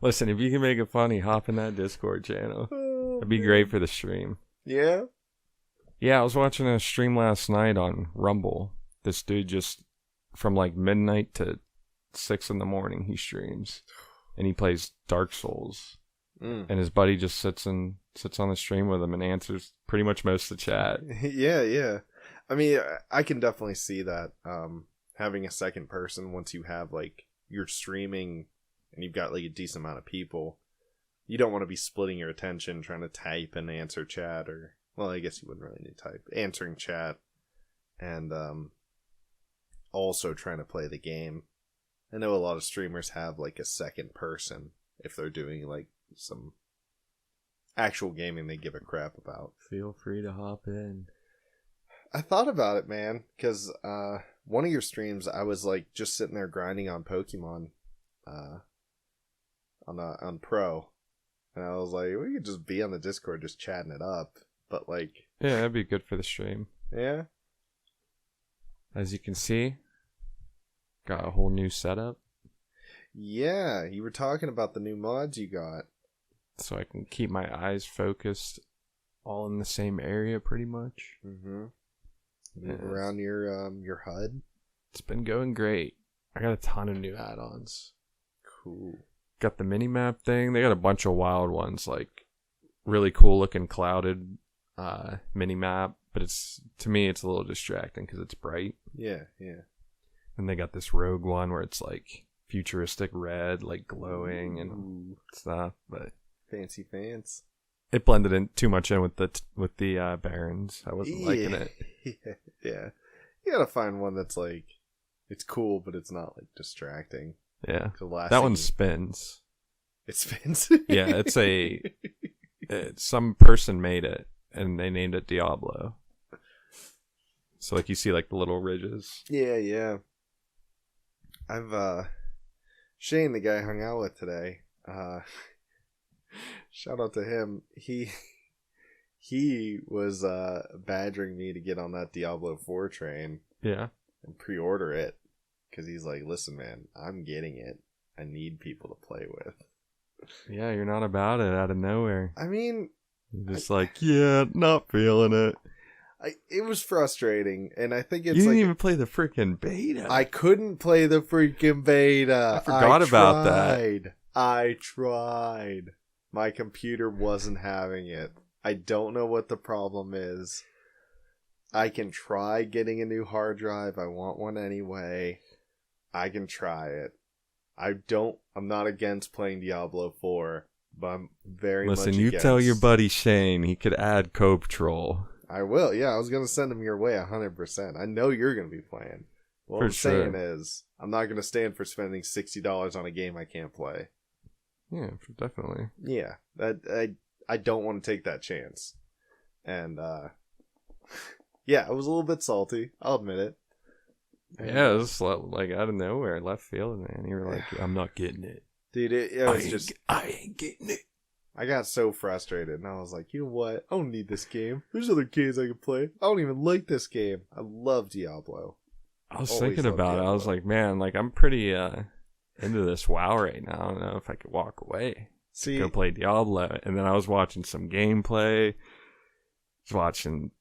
Listen, if you can make it funny, hop in that Discord channel. It'd be great for the stream. Yeah? Yeah, I was watching a stream last night on Rumble. This dude just, from midnight to 6 in the morning, he streams. And he plays Dark Souls. And his buddy just sits on the stream with him and answers pretty much most of the chat. Yeah. I mean, I can definitely see that. Having a second person once you have, you're streaming and you've got, a decent amount of people. You don't want to be splitting your attention trying to type and answer chat or... Well, I guess you wouldn't really need to type. Answering chat. And also trying to play the game. I know a lot of streamers have like a second person if they're doing like some actual gaming they give a crap about. Feel free to hop in. I thought about it, man, because one of your streams, I was like just sitting there grinding on Pokemon on Pro, and I was like, we could just be on the Discord just chatting it up, but like, Yeah, that'd be good for the stream. yeah, As you can see, got a whole new setup, yeah, you were talking about the new mods you got. so I can keep my eyes focused all in the same area pretty much. Mm-hmm. Yes. Around your HUD. It's been going great. I got a ton of new add-ons. Cool. Got the mini-map thing. They got a bunch of wild ones, like really cool looking clouded mini-map, but to me it's a little distracting because it's bright. Yeah, yeah. And they got this rogue one where it's like futuristic red, like glowing and stuff, but Fancy pants. it blended in too much in with the barons. I wasn't liking it. Yeah. You gotta find one that's like, it's cool, but it's not like distracting. Yeah, The last that thing one you- spins. It spins. Yeah, some person made it and they named it Diablo. So like you see like the little ridges. Yeah, yeah. I've Shane, the guy I hung out with today, shout out to him. He was badgering me to get on that Diablo 4 train Yeah. and pre-order it, because he's like, listen, man, I'm getting it. I need people to play with. Yeah, you're not about it out of nowhere. I mean, You're just like, yeah, not feeling it. it was frustrating, and I think You it's didn't like even play the freaking beta. I couldn't play the freaking beta. I forgot about that. I tried. My computer wasn't having it. I don't know what the problem is. I can try getting a new hard drive. I want one anyway. I can try it. I'm not against playing Diablo 4, but I'm very Listen, much you against... tell your buddy Shane he could add Cope Troll. I will, yeah. I was going to send him your way 100%. I know you're going to be playing. What For I'm sure. saying is, I'm not going to stand for spending $60 on a game I can't play. Yeah, definitely. Yeah, I don't want to take that chance. And, yeah, I was a little bit salty. I'll admit it. Yeah, it was like out of nowhere, left field, man. You were like, I'm not getting it. Dude, it was just... I ain't getting it. I got so frustrated, and I was like, you know what? I don't need this game. There's other games I can play. I don't even like this game. I love Diablo. I was Always thinking loved about it. I was Diablo. like, man, like I'm pretty into this WoW right now. I don't know if I could walk away. See, Go play Diablo. And then I was watching some gameplay. Was watching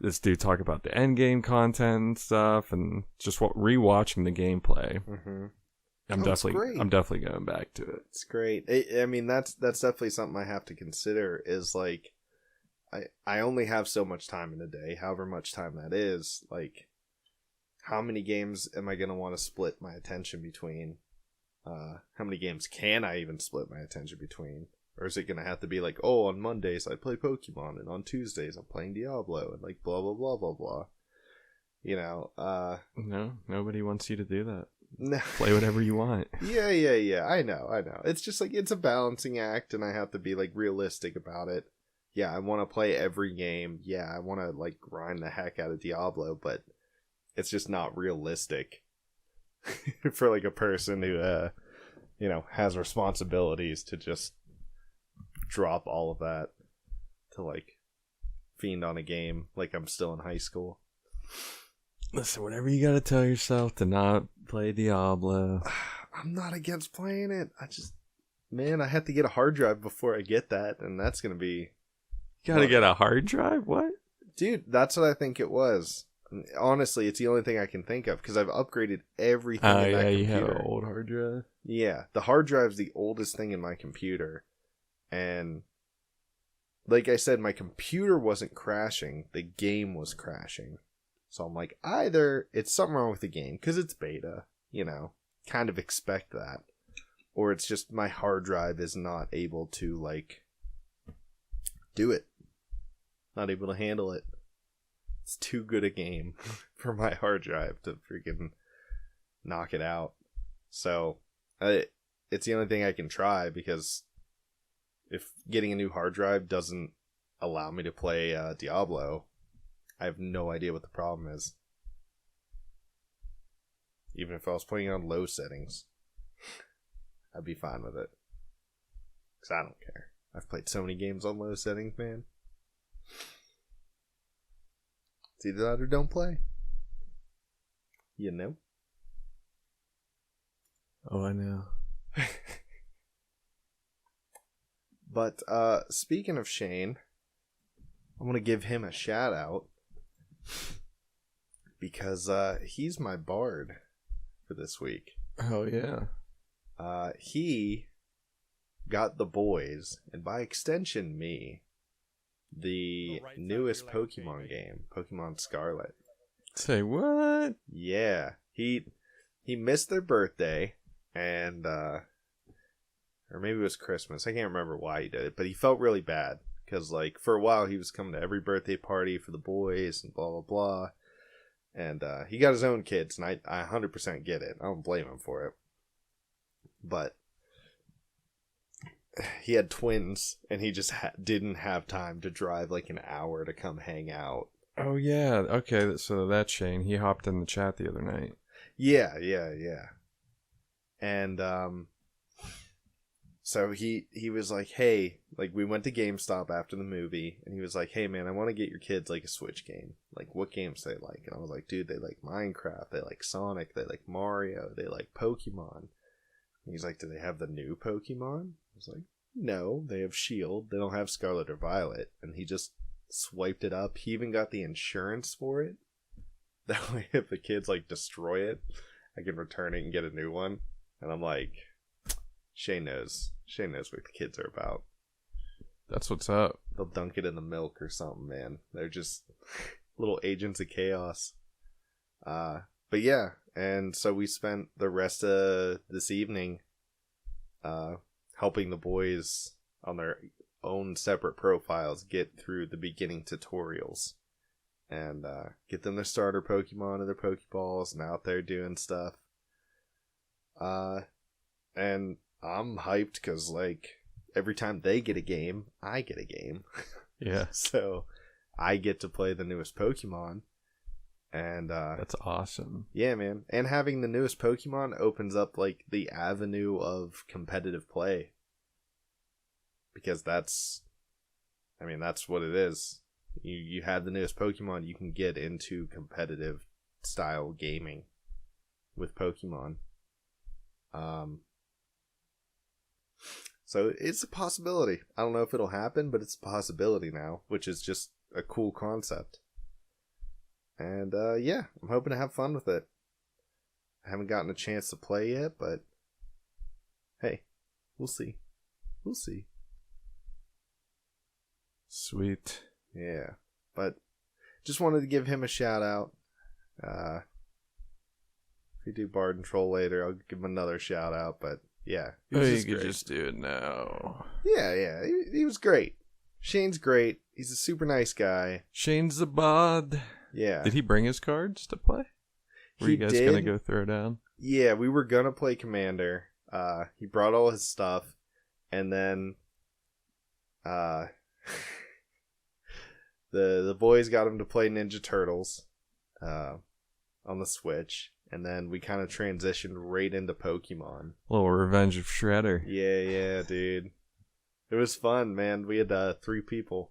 this dude talk about the end game content and stuff, and just rewatching the gameplay. mhm. I'm it's great. definitely going back to it. It's great. I mean, that's definitely something I have to consider. Is like, I only have so much time in a day, however much time that is. Like, how many games am I gonna want to split my attention between? How many games can I even split my attention between? Or is it gonna have to be like, oh, on Mondays I play Pokemon, and on Tuesdays I'm playing Diablo, and like blah blah blah blah blah. You know, No, nobody wants you to do that. no. Play whatever you want. Yeah. I know. It's just like, it's a balancing act, and I have to be like realistic about it. Yeah, I want to play every game. Yeah, I want to like grind the heck out of Diablo, but it's just not realistic for like a person who, has responsibilities to just drop all of that to like fiend on a game like I'm still in high school. Listen, whatever you gotta tell yourself to not play Diablo. I'm not against playing it. I have to get a hard drive before I get that, and that's gonna be... You gotta get a hard drive? What? Dude, that's what I think it was. Honestly, it's the only thing I can think of, because I've upgraded everything Oh, in that yeah, computer. you have an old hard drive. Yeah, the hard drive's the oldest thing in my computer, and like I said, my computer wasn't crashing, the game was crashing. So I'm like, either it's something wrong with the game, because it's beta, kind of expect that, or it's just my hard drive is not able to, like, do it. Not able to handle it. It's too good a game for my hard drive to freaking knock it out. So it's the only thing I can try, because if getting a new hard drive doesn't allow me to play Diablo, I have no idea what the problem is. Even if I was playing on low settings, I'd be fine with it. Because I don't care. I've played so many games on low settings, man. It's either that or don't play. You know? Oh, I know. But speaking of Shane, I want to give him a shout out, because he's my bard for this week. Oh, yeah. He got the boys, and by extension me, the newest Pokemon game, Pokemon Scarlet. Say what? Yeah, he missed their birthday, and or maybe it was Christmas. I can't remember why he did it, but he felt really bad because, like, for a while he was coming to every birthday party for the boys and blah blah blah, and he got his own kids, and I 100% get it. I don't blame him for it, but he had twins, and he just didn't have time to drive like an hour to come hang out. Oh, yeah. Okay, so that's Shane. He hopped in the chat the other night. Yeah. And so he was like, hey, like, we went to GameStop after the movie, and he was like, hey man, I want to get your kids like a Switch game. Like, what games they like? And I was like, dude, they like Minecraft, they like Sonic, they like Mario, they like Pokemon. And he's like, do they have the new Pokemon? I was like, no, they have Shield. They don't have Scarlet or Violet. And he just swiped it up. He even got the insurance for it. That way, if the kids like destroy it, I can return it and get a new one. And I'm like, Shane knows what the kids are about. That's what's up. They'll dunk it in the milk or something, man. They're just little agents of chaos. But yeah, and so we spent the rest of this evening helping the boys on their own separate profiles get through the beginning tutorials and get them their starter Pokemon and their Pokeballs and out there doing stuff. And I'm hyped because, like, every time they get a game, I get a game. Yeah. So I get to play the newest Pokemon. And that's awesome. Yeah, man. And having the newest Pokemon opens up, like, the avenue of competitive play. Because that's what it is. You have the newest Pokemon, you can get into competitive style gaming with Pokemon. So it's a possibility. I don't know if it'll happen, but it's a possibility now, which is just a cool concept. And yeah, I'm hoping to have fun with it. I haven't gotten a chance to play yet, but hey, we'll see. We'll see. Sweet. Yeah, but just wanted to give him a shout out. If we do Bard and Troll later, I'll give him another shout out, but yeah. You could just do it now. Yeah, he was great. Shane's great. He's a super nice guy. Shane's the bod. Yeah. Did he bring his cards to play? Were you guys going to go throw down? Yeah, we were going to play Commander. He brought all his stuff, and then the boys got him to play Ninja Turtles on the Switch, and then we kind of transitioned right into Pokemon. A little Revenge of Shredder. Yeah, dude. It was fun, man. We had 3 people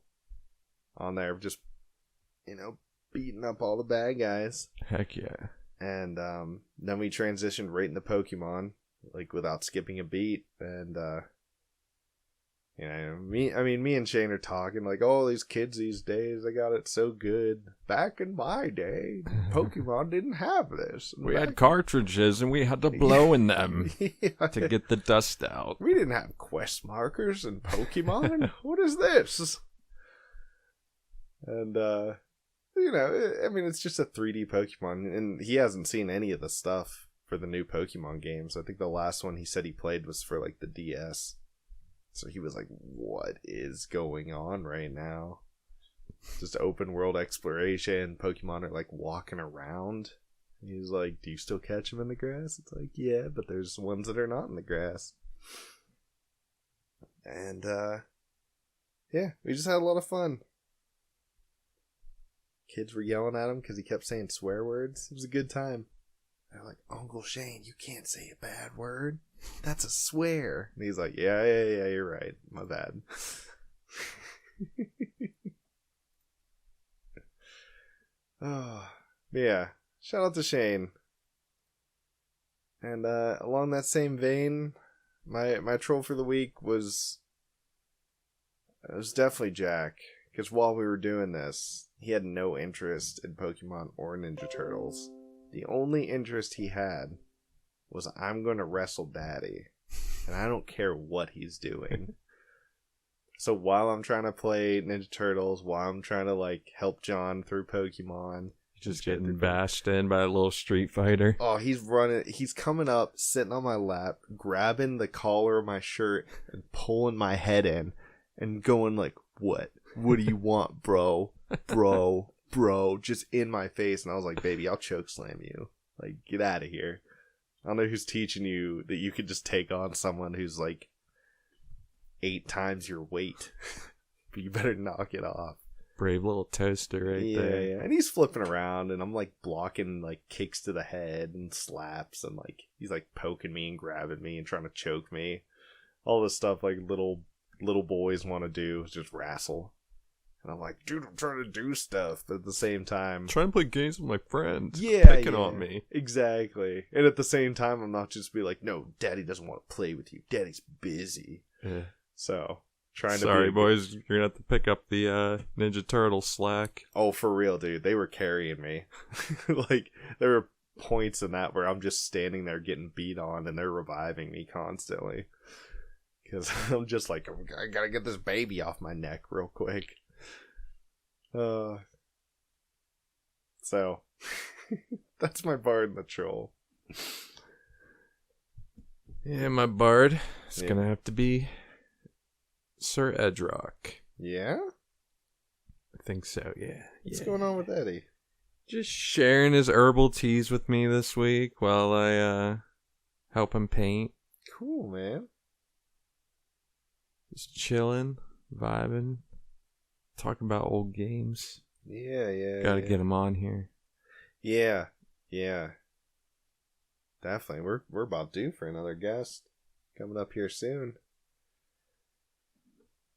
on there just, beating up all the bad guys. Heck yeah. And then we transitioned right into Pokemon, like, without skipping a beat. And me and Shane are talking like, oh, these kids these days, they got it so good. Back in my day, Pokemon didn't have this. We had cartridges and we had to blow in them to get the dust out. We didn't have quest markers in Pokemon. What is this? And it's just a 3D Pokemon, and he hasn't seen any of the stuff for the new Pokemon games. I think the last one he said he played was for, like, the DS. So he was like, what is going on right now? Just open world exploration. Pokemon are, like, walking around He's like, do you still catch them in the grass? It's like, yeah, but there's ones that are not in the grass. And, yeah, we just had a lot of fun. Kids were yelling at him because he kept saying swear words. It was a good time. They're like, Uncle Shane, you can't say a bad word. That's a swear. And he's like, yeah, you're right. My bad. Oh, yeah. Shout out to Shane. And along that same vein, my troll for the week was definitely Jack. Because while we were doing this, he had no interest in Pokemon or Ninja Turtles. The only interest he had was, I'm going to wrestle Daddy. And I don't care what he's doing. So while I'm trying to play Ninja Turtles, while I'm trying to like help John through Pokemon, just getting bashed in by a little Street Fighter. Oh, he's running. He's coming up, sitting on my lap, grabbing the collar of my shirt and pulling my head in and going like, what? What do you want, bro? Bro, just in my face. And I was like, baby, I'll choke slam you. Like, get out of here. I don't know who's teaching you that you could just take on someone who's like 8 times your weight. But you better knock it off. Brave little toaster right there. Yeah. And he's flipping around and I'm like blocking like kicks to the head and slaps and like he's like poking me and grabbing me and trying to choke me. All this stuff like little boys want to do is just wrestle. And I'm like, dude, I'm trying to do stuff. But at the same time, trying to play games with my friends. Yeah, picking on me. Exactly. And at the same time, I'm not just be like, no, Daddy doesn't want to play with you. Daddy's busy. Yeah. So trying to. Sorry, boys, you're gonna have to pick up the Ninja Turtle slack. Oh, for real, dude. They were carrying me. Like there were points in that where I'm just standing there getting beat on, and they're reviving me constantly. Because I'm just like, I gotta get this baby off my neck real quick. So that's my bard and the troll. Yeah, my bard is gonna have to be Sir Edrock. Yeah? I think so, yeah. What's going on with Eddie? Just sharing his herbal teas with me this week while I help him paint. Cool, man. Just chilling, vibing, talking about old games. Yeah. Gotta get him on here. Yeah. Definitely. We're about due for another guest coming up here soon.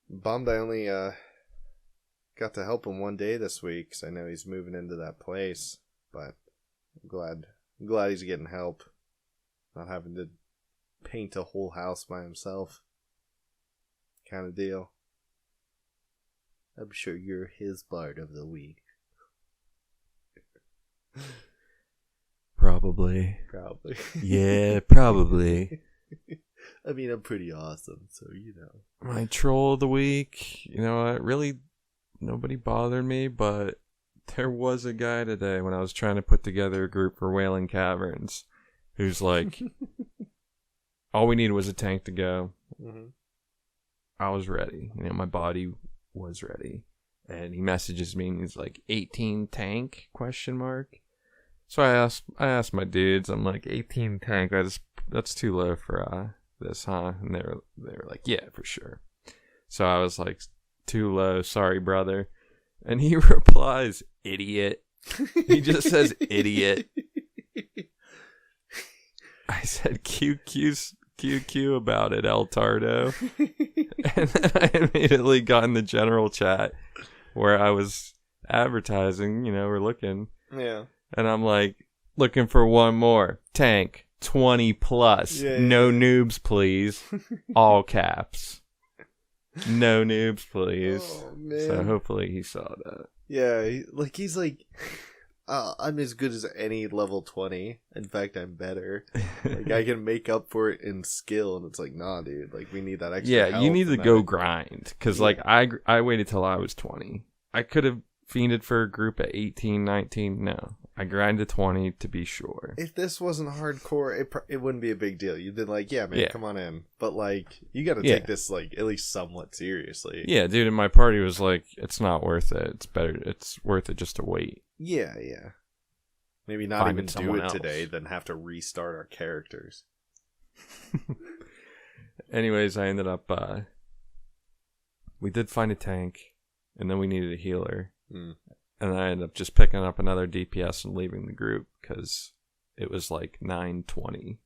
Bummed I only got to help him one day this week because I know he's moving into that place. But I'm glad he's getting help, not having to paint a whole house by himself. Kind of deal. I'm sure you're his bard of the week. Probably. Yeah, probably. I mean, I'm pretty awesome, so you know. My troll of the week, you know what? Really, nobody bothered me, but there was a guy today when I was trying to put together a group for Wailing Caverns who's like, all we needed was a tank to go. Mm-hmm. I was ready. You know, my body was ready. And he messages me and he's like, 18 tank, ? So I asked my dudes, I'm like, 18 tank, that's too low for this, huh? And they were like, yeah, for sure. So I was like, too low, sorry, brother. And he replies, idiot. He just says idiot. I said QQ about it, El Tardo. And then I immediately got in the general chat where I was advertising, you know, we're looking. Yeah. And I'm like, looking for one more. Tank, 20 plus. Yeah, no noobs, please. All caps. No noobs, please. Oh, man. So hopefully he saw that. Yeah, he's like, I'm as good as any level 20. In fact, I'm better. Like, I can make up for it in skill. And it's like, nah, dude. Like, we need that extra Yeah, you need to health go and grind. Because, like, I waited till I was 20. I could have fiended for a group at 18, 19. No. I grinded 20 to be sure. If this wasn't hardcore, it wouldn't be a big deal. You'd be like, yeah, man, come on in. But, like, you got to take this, like, at least somewhat seriously. Yeah, dude, and my party was like, it's not worth it. It's worth it just to wait. Yeah. Maybe not finding even do someone it else. today, then have to restart our characters. Anyways, I ended up we did find a tank, and then we needed a healer. Mm. And I ended up just picking up another DPS and leaving the group because it was like 9:20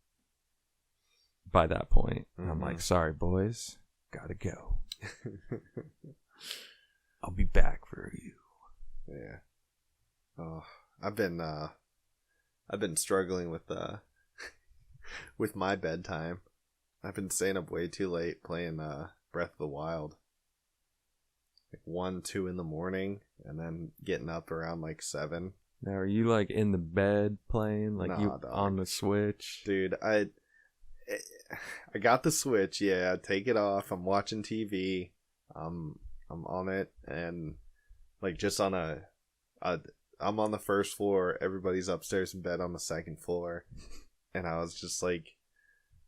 by that point. And I'm like, sorry, boys, gotta go. I'll be back for you. Yeah. Oh, I've been struggling with with my bedtime. I've been staying up way too late playing Breath of the Wild. Like 1, 2 in the morning, and then getting up around like 7. Now, are you like in the bed playing, like Nah, you dog. on the Switch? Dude, I got the Switch. Yeah, take it off. I'm watching TV. I'm on it, and like just on I'm on the first floor. Everybody's upstairs in bed on the second floor, and I was just like,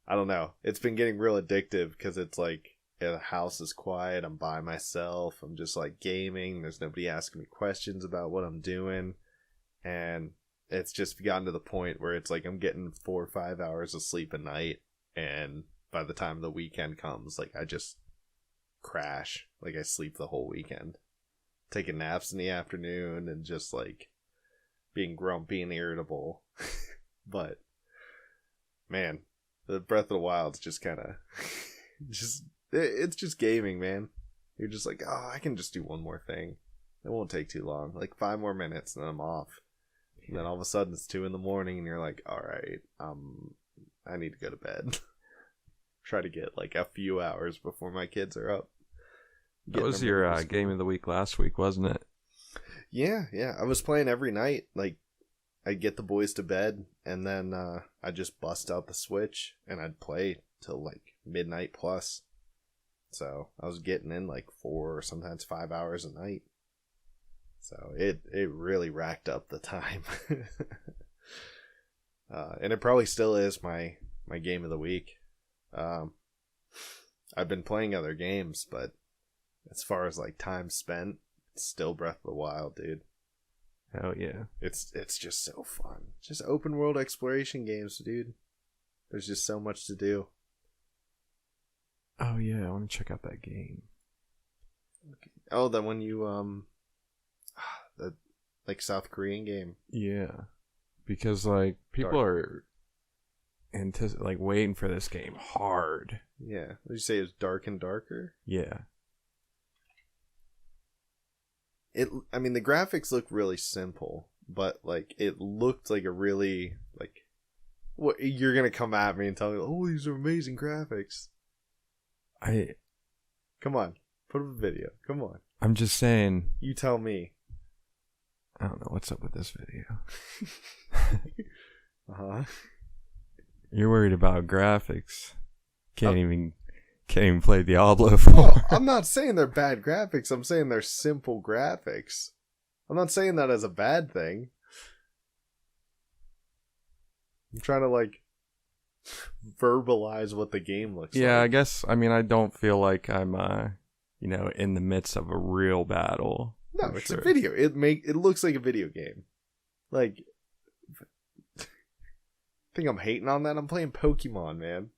I don't know. It's been getting real addictive because it's like, yeah, the house is quiet. I'm by myself. I'm just like gaming. There's nobody asking me questions about what I'm doing. And it's just gotten to the point where it's like I'm getting 4 or 5 hours of sleep a night. And by the time the weekend comes, like I just crash. Like I sleep the whole weekend. Taking naps in the afternoon and just like being grumpy and irritable. But man, the Breath of the Wild's just kind of it's just gaming, man. You're just like, oh, I can just do one more thing. It won't take too long. Like 5 more minutes and then I'm off. And then all of a sudden it's 2 in the morning and you're like, all right, I need to go to bed. Try to get like a few hours before my kids are up. That was your game of the week last week, wasn't it? Yeah. I was playing every night. Like, I'd get the boys to bed and then I'd just bust out the Switch and I'd play till like midnight plus. So I was getting in like 4 or sometimes 5 hours a night. So it really racked up the time. And it probably still is my game of the week. I've been playing other games, but as far as like time spent, it's still Breath of the Wild, dude. Hell yeah. It's just so fun. Just open world exploration games, dude. There's just so much to do. Oh yeah, I want to check out that game. Okay. Oh, that one you the like South Korean game. Yeah, because like people are like waiting for this game hard. Yeah, what did you say? It's Dark and Darker. Yeah, I mean, the graphics look really simple, but like it looked like a really like. What you're gonna come at me and tell me? Oh, these are amazing graphics. Come on, put up a video. Come on. I'm just saying. You tell me. I don't know what's up with this video. You're worried about graphics. Can't even play Diablo 4. Well, I'm not saying they're bad graphics. I'm saying they're simple graphics. I'm not saying that as a bad thing. I'm trying to like verbalize what the game looks like. Yeah, I guess. I mean, I don't feel like I'm, in the midst of a real battle. No, it's a video. It looks like a video game. Like, think I'm hating on that? I'm playing Pokemon, man.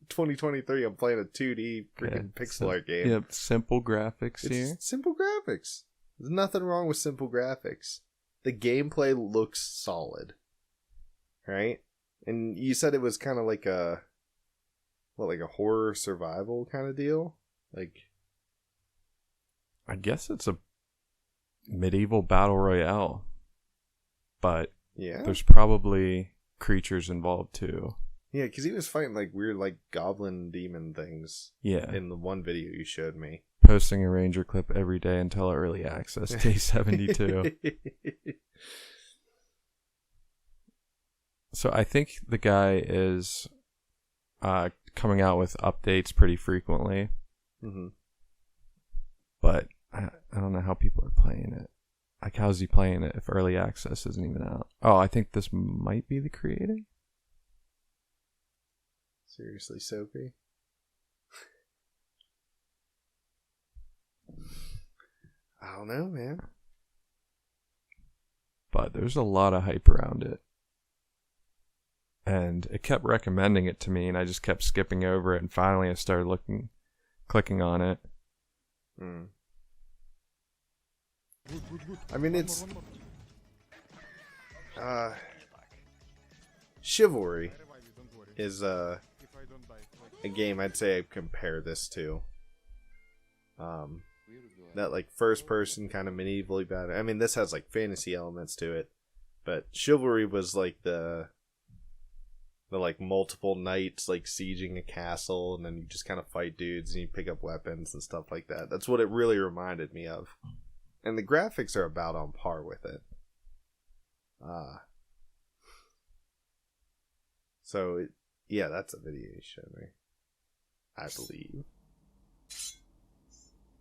2023. I'm playing a 2D freaking pixel art game. Yep, simple graphics here. Simple graphics. There's nothing wrong with simple graphics. The gameplay looks solid, right? And you said it was kind of like a horror survival kind of deal? Like, I guess it's a medieval battle royale, but yeah, there's probably creatures involved too. Yeah, because he was fighting like weird like goblin demon things. Yeah, in the one video you showed me. Posting a Ranger clip every day until early access day 72. So I think the guy is coming out with updates pretty frequently. Mm-hmm. But I don't know how people are playing it. Like, how's he playing it if early access isn't even out? Oh, I think this might be the creator. Seriously, Soapy? I don't know, man. But but there's a lot of hype around it. And it kept recommending it to me, and I just kept skipping over it, and finally I started clicking on it. I mean, it's Chivalry is a game I'd say I compare this to. That like first person kind of medievally battle. I mean, this has like fantasy elements to it, but Chivalry was like the like multiple knights like sieging a castle, and then you just kind of fight dudes and you pick up weapons and stuff like that. That's what it really reminded me of. And the graphics are about on par with it. So, yeah, that's a video you showed me, I believe.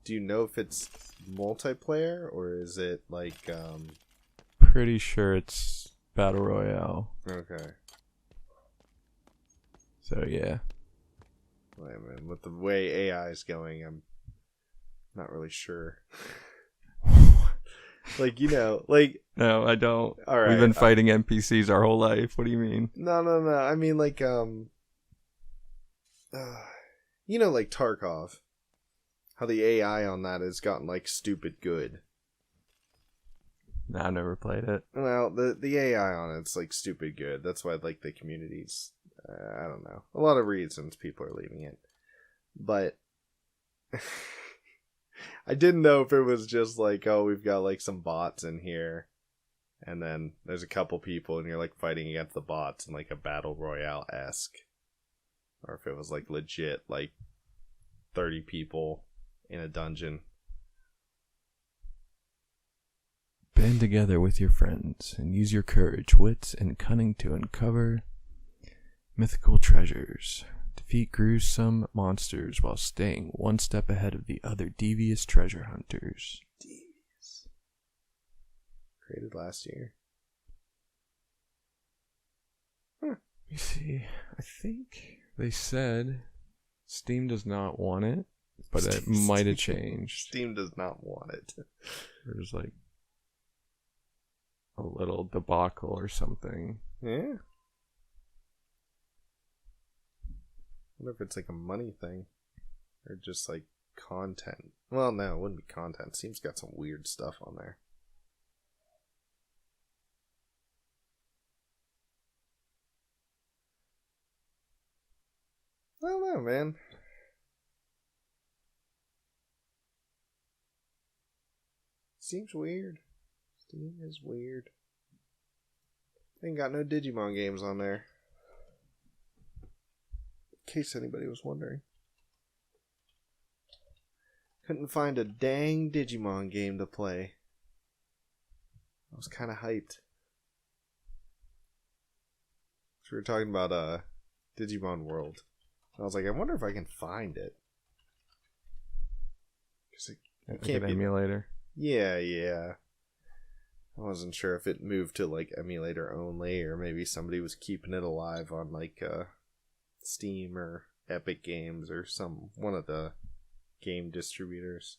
Do you know if it's multiplayer, or is it like, Pretty sure it's Battle Royale. Okay. So, yeah. Wait a minute. With the way AI is going, I'm not really sure. Like, you know, like... No, I don't. All right. We've been fighting NPCs our whole life. What do you mean? No. I mean, like, you know, like Tarkov. How the AI on that has gotten, like, stupid good. Nah, I never played it. Well, the AI on it's, like, stupid good. That's why, like, the community's... I don't know. A lot of reasons people are leaving it. But... I didn't know if it was just like, oh, we've got like some bots in here, and then there's a couple people and you're like fighting against the bots in like a battle royale-esque, or if it was like legit like 30 people in a dungeon. Band together with your friends and use your courage, wits, and cunning to uncover mythical treasures. Defeat gruesome monsters while staying one step ahead of the other devious treasure hunters. Devious. Created last year. Let me see. I think they said Steam does not want it, but it might have changed. Steam does not want it. There's like a little debacle or something. Yeah. I wonder if it's like a money thing or just like content. Well, no, it wouldn't be content. Steam's got some weird stuff on there. I don't know, man. Seems weird. Steam is weird. Ain't got no Digimon games on there. In case anybody was wondering. Couldn't find a dang Digimon game to play. I was kind of hyped. So we were talking about Digimon World. I was like, I wonder if I can find it. Cause it can't be emulator. Yeah. I wasn't sure if it moved to like emulator only, or maybe somebody was keeping it alive on like Steam or Epic Games or one of the game distributors.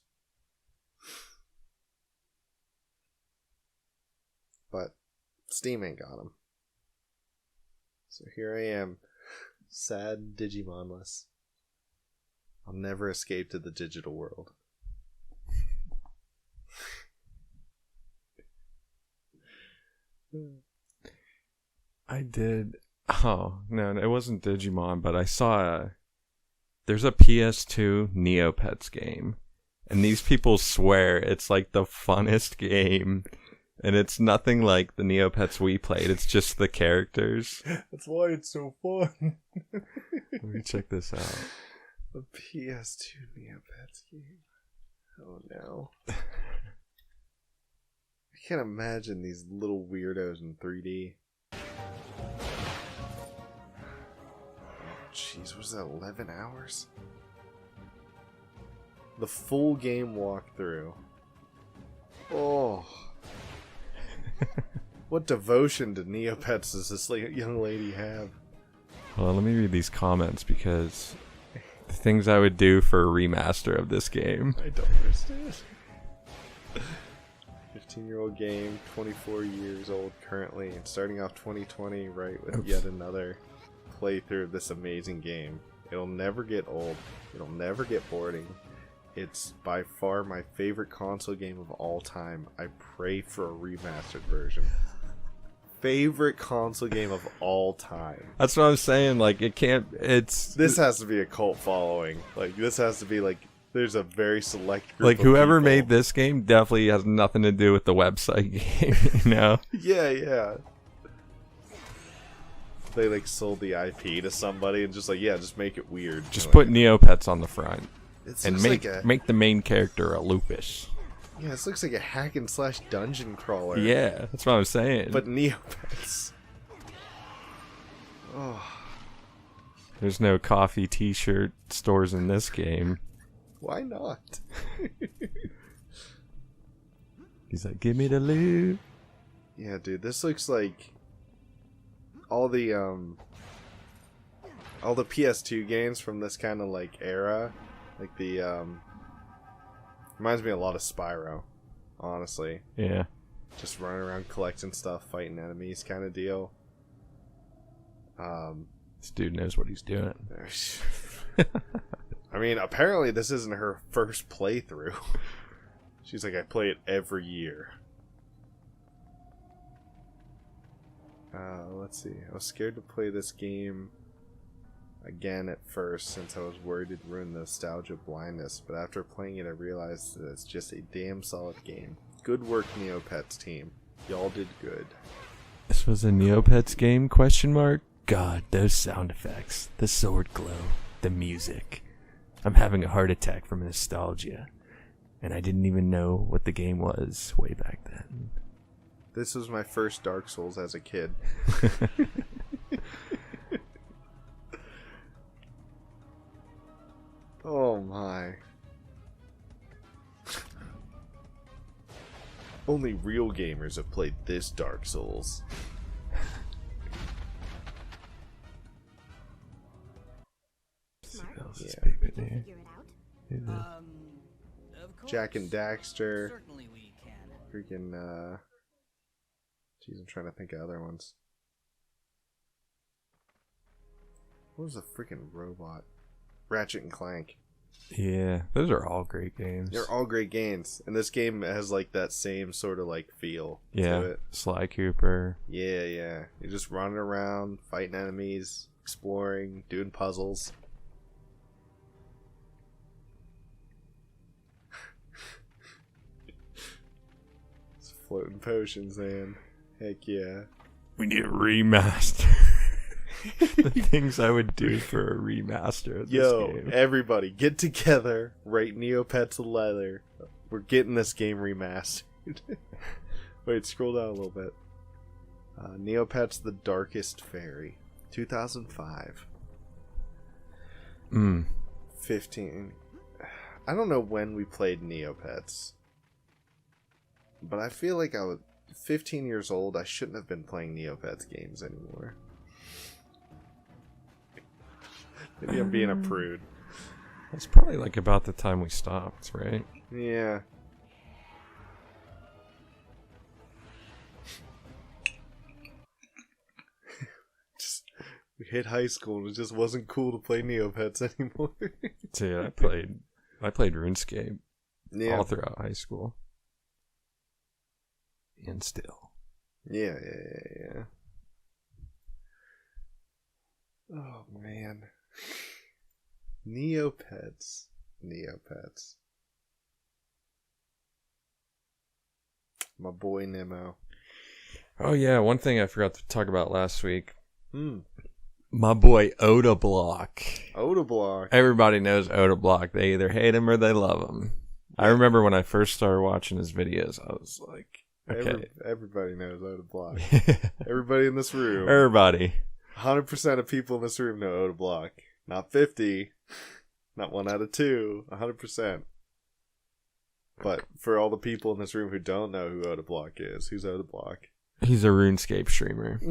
But Steam ain't got them. So here I am, sad Digimonless. I'll never escape to the digital world. I did. Oh, no, it wasn't Digimon, but I saw there's a PS2 Neopets game, and these people swear it's like the funnest game, and it's nothing like the Neopets we played, it's just the characters. That's why it's so fun. Let me check this out. The PS2 Neopets game. Oh no. I can't imagine these little weirdos in 3D. Jeez, was that 11 hours? The full game walkthrough. Oh. What devotion to Neopets does this young lady have? Well, let me read these comments, because the things I would do for a remaster of this game. I don't understand. 15-year-old game, 24 years old currently, and starting off 2020 right with yet another playthrough of this amazing game. It'll never get old. It'll never get boring. It's by far my favorite console game of all time. I pray for a remastered version. Favorite console game of all time. That's what I'm saying. Like, it can't. This has to be a cult following. Like, this has to be like. There's a very select group. Like, of whoever people. made this game definitely has nothing to do with the website game. You know? Yeah. They like sold the IP to somebody and just like, yeah, just make it weird. Just You know, put Neopets on the front and looks make the main character a lupus. Yeah, this looks like a hack and slash dungeon crawler. Yeah, that's what I'm saying. But Neopets. Oh, There's no coffee t-shirt stores in this game. why not? He's like, give me the loot. Yeah, dude, this looks like all the PS2 games from this kind of like era. Like the reminds me a lot of Spyro, honestly. Yeah. Just running around collecting stuff, fighting enemies kind of deal. This dude knows what he's doing. I mean, apparently this isn't her first playthrough. She's like, I play it every year. Let's see. I was scared to play this game again at first since I was worried it'd ruin the nostalgia blindness, but after playing it I realized that it's just a damn solid game. Good work, Neopets team. Y'all did good. This was a Neopets game? Question mark. God, those sound effects, the sword glow, the music. I'm having a heart attack from nostalgia, and I didn't even know what the game was way back then. This was my first Dark Souls as a kid. Oh my. Only real gamers have played this Dark Souls. Smart. This Yeah. paper there. Figure it out. Who's this? Of course. Jack and Daxter. Certainly we can. Freaking, Jeez, I'm trying to think of other ones. What was a freaking robot? Ratchet and Clank. Yeah, those are all great games. They're all great games. And this game has like that same sort of like feel yeah, to it. Sly Cooper. Yeah. You're just running around, fighting enemies, exploring, doing puzzles. It's floating potions, man. Heck yeah. We need a remaster. The things I would do for a remaster of this Yo, game. everybody, get together. Write Neopets a letter. We're getting this game remastered. Wait, scroll down a little bit. Neopets the Darkest Fairy. 2005. 15. I don't know when we played Neopets. But I feel like I was 15 years old. I shouldn't have been playing Neopets games anymore. Maybe I'm being a prude. That's probably like about the time we stopped, right? Yeah. We hit high school and it just wasn't cool to play Neopets anymore. Dude, I played RuneScape Yeah. all throughout high school. And still. Yeah. Oh, man. Neopets. My boy Nemo. Oh yeah, one thing I forgot to talk about last week. My boy Oda Block. Oda Block. Everybody knows Oda Block. They either hate him or they love him. I remember when I first started watching his videos, I was like, okay. Everybody knows Oda Block. Everybody in this room. Everybody. 100% of people in this room know Oda Block. Not 50. Not 1 out of 2. 100%. But for all the people in this room who don't know who Oda Block is, who's Oda Block? He's a RuneScape streamer.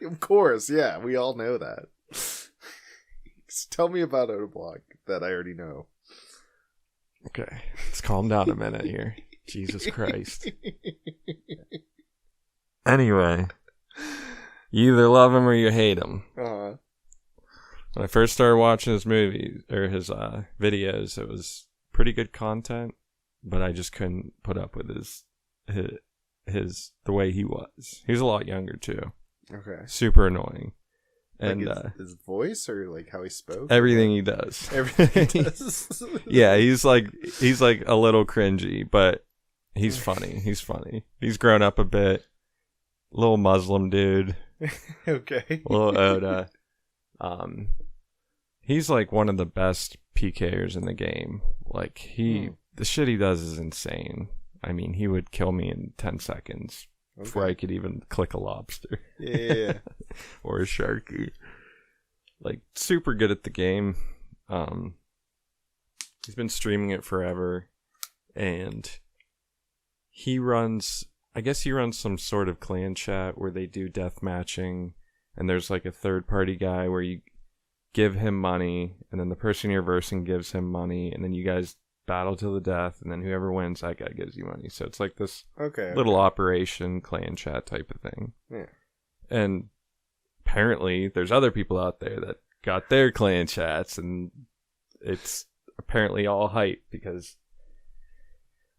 Of course, yeah. We all know that. Tell me about Oda Block that I already know. Okay, let's calm down a minute here. Jesus Christ. Anyway, you either love him or you hate him. Uh-huh. When I first started watching his movies or his videos, it was pretty good content, but I just couldn't put up with his the way he was. He was a lot younger too. Okay. Super annoying. And like his voice or like how he spoke? Everything he does. Everything he does. Yeah, he's like a little cringy, but he's funny. He's funny. He's grown up a bit. Little Muslim dude. Okay. Little Oda. He's like one of the best PKers in the game. Like the shit he does is insane. I mean, he would kill me in 10 seconds before I could even click a lobster. Yeah. Or a sharky. Like, super good at the game. He's been streaming it forever. And he runs some sort of clan chat where they do death matching. And there's like a third party guy where you give him money. And then the person you're versing gives him money. And then you guys battle to the death, and then whoever wins, that guy gives you money. So it's like this little operation clan chat type of thing. Yeah. And apparently there's other people out there that got their clan chats, and it's apparently all hype, because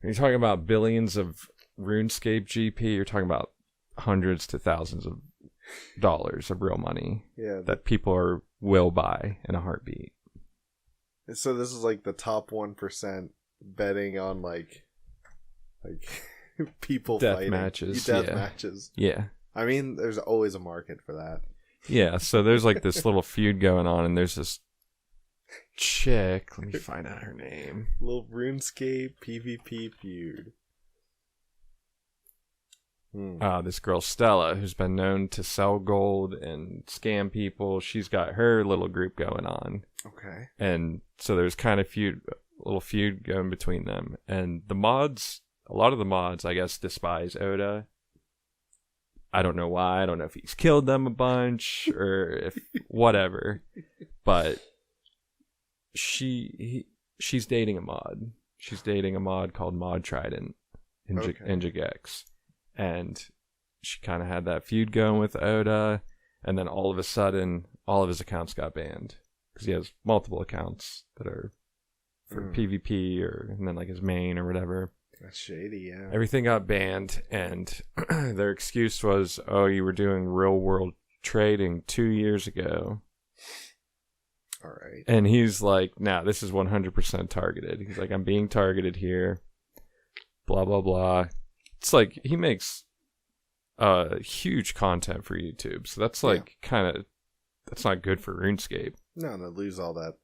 when you're talking about billions of RuneScape GP, you're talking about hundreds to thousands of dollars of real money that people will buy in a heartbeat. So this is like the top 1% betting on like people death fighting. matches. Death matches. Yeah. I mean, there's always a market for that. Yeah, so there's like this little feud going on, and there's this chick. Let me find out her name. Little RuneScape PvP feud. This girl Stella, who's been known to sell gold and scam people, she's got her little group going on. Okay. And so there's kind of little feud going between them. And a lot of the mods, I guess, despise Oda. I don't know why. I don't know if he's killed them a bunch or if whatever. But she's dating a mod. She's dating a mod called Mod Trident in Jagex. And she kind of had that feud going with Oda, and then all of a sudden, all of his accounts got banned because he has multiple accounts that are for PvP and then like his main or whatever. That's shady, yeah. Everything got banned, and their excuse was, "Oh, you were doing real world trading 2 years ago." All right. And he's like, "Nah, this is 100% targeted." He's like, "I'm being targeted here." Blah blah blah. It's like he makes huge content for YouTube, so that's like that's not good for RuneScape. No, lose all that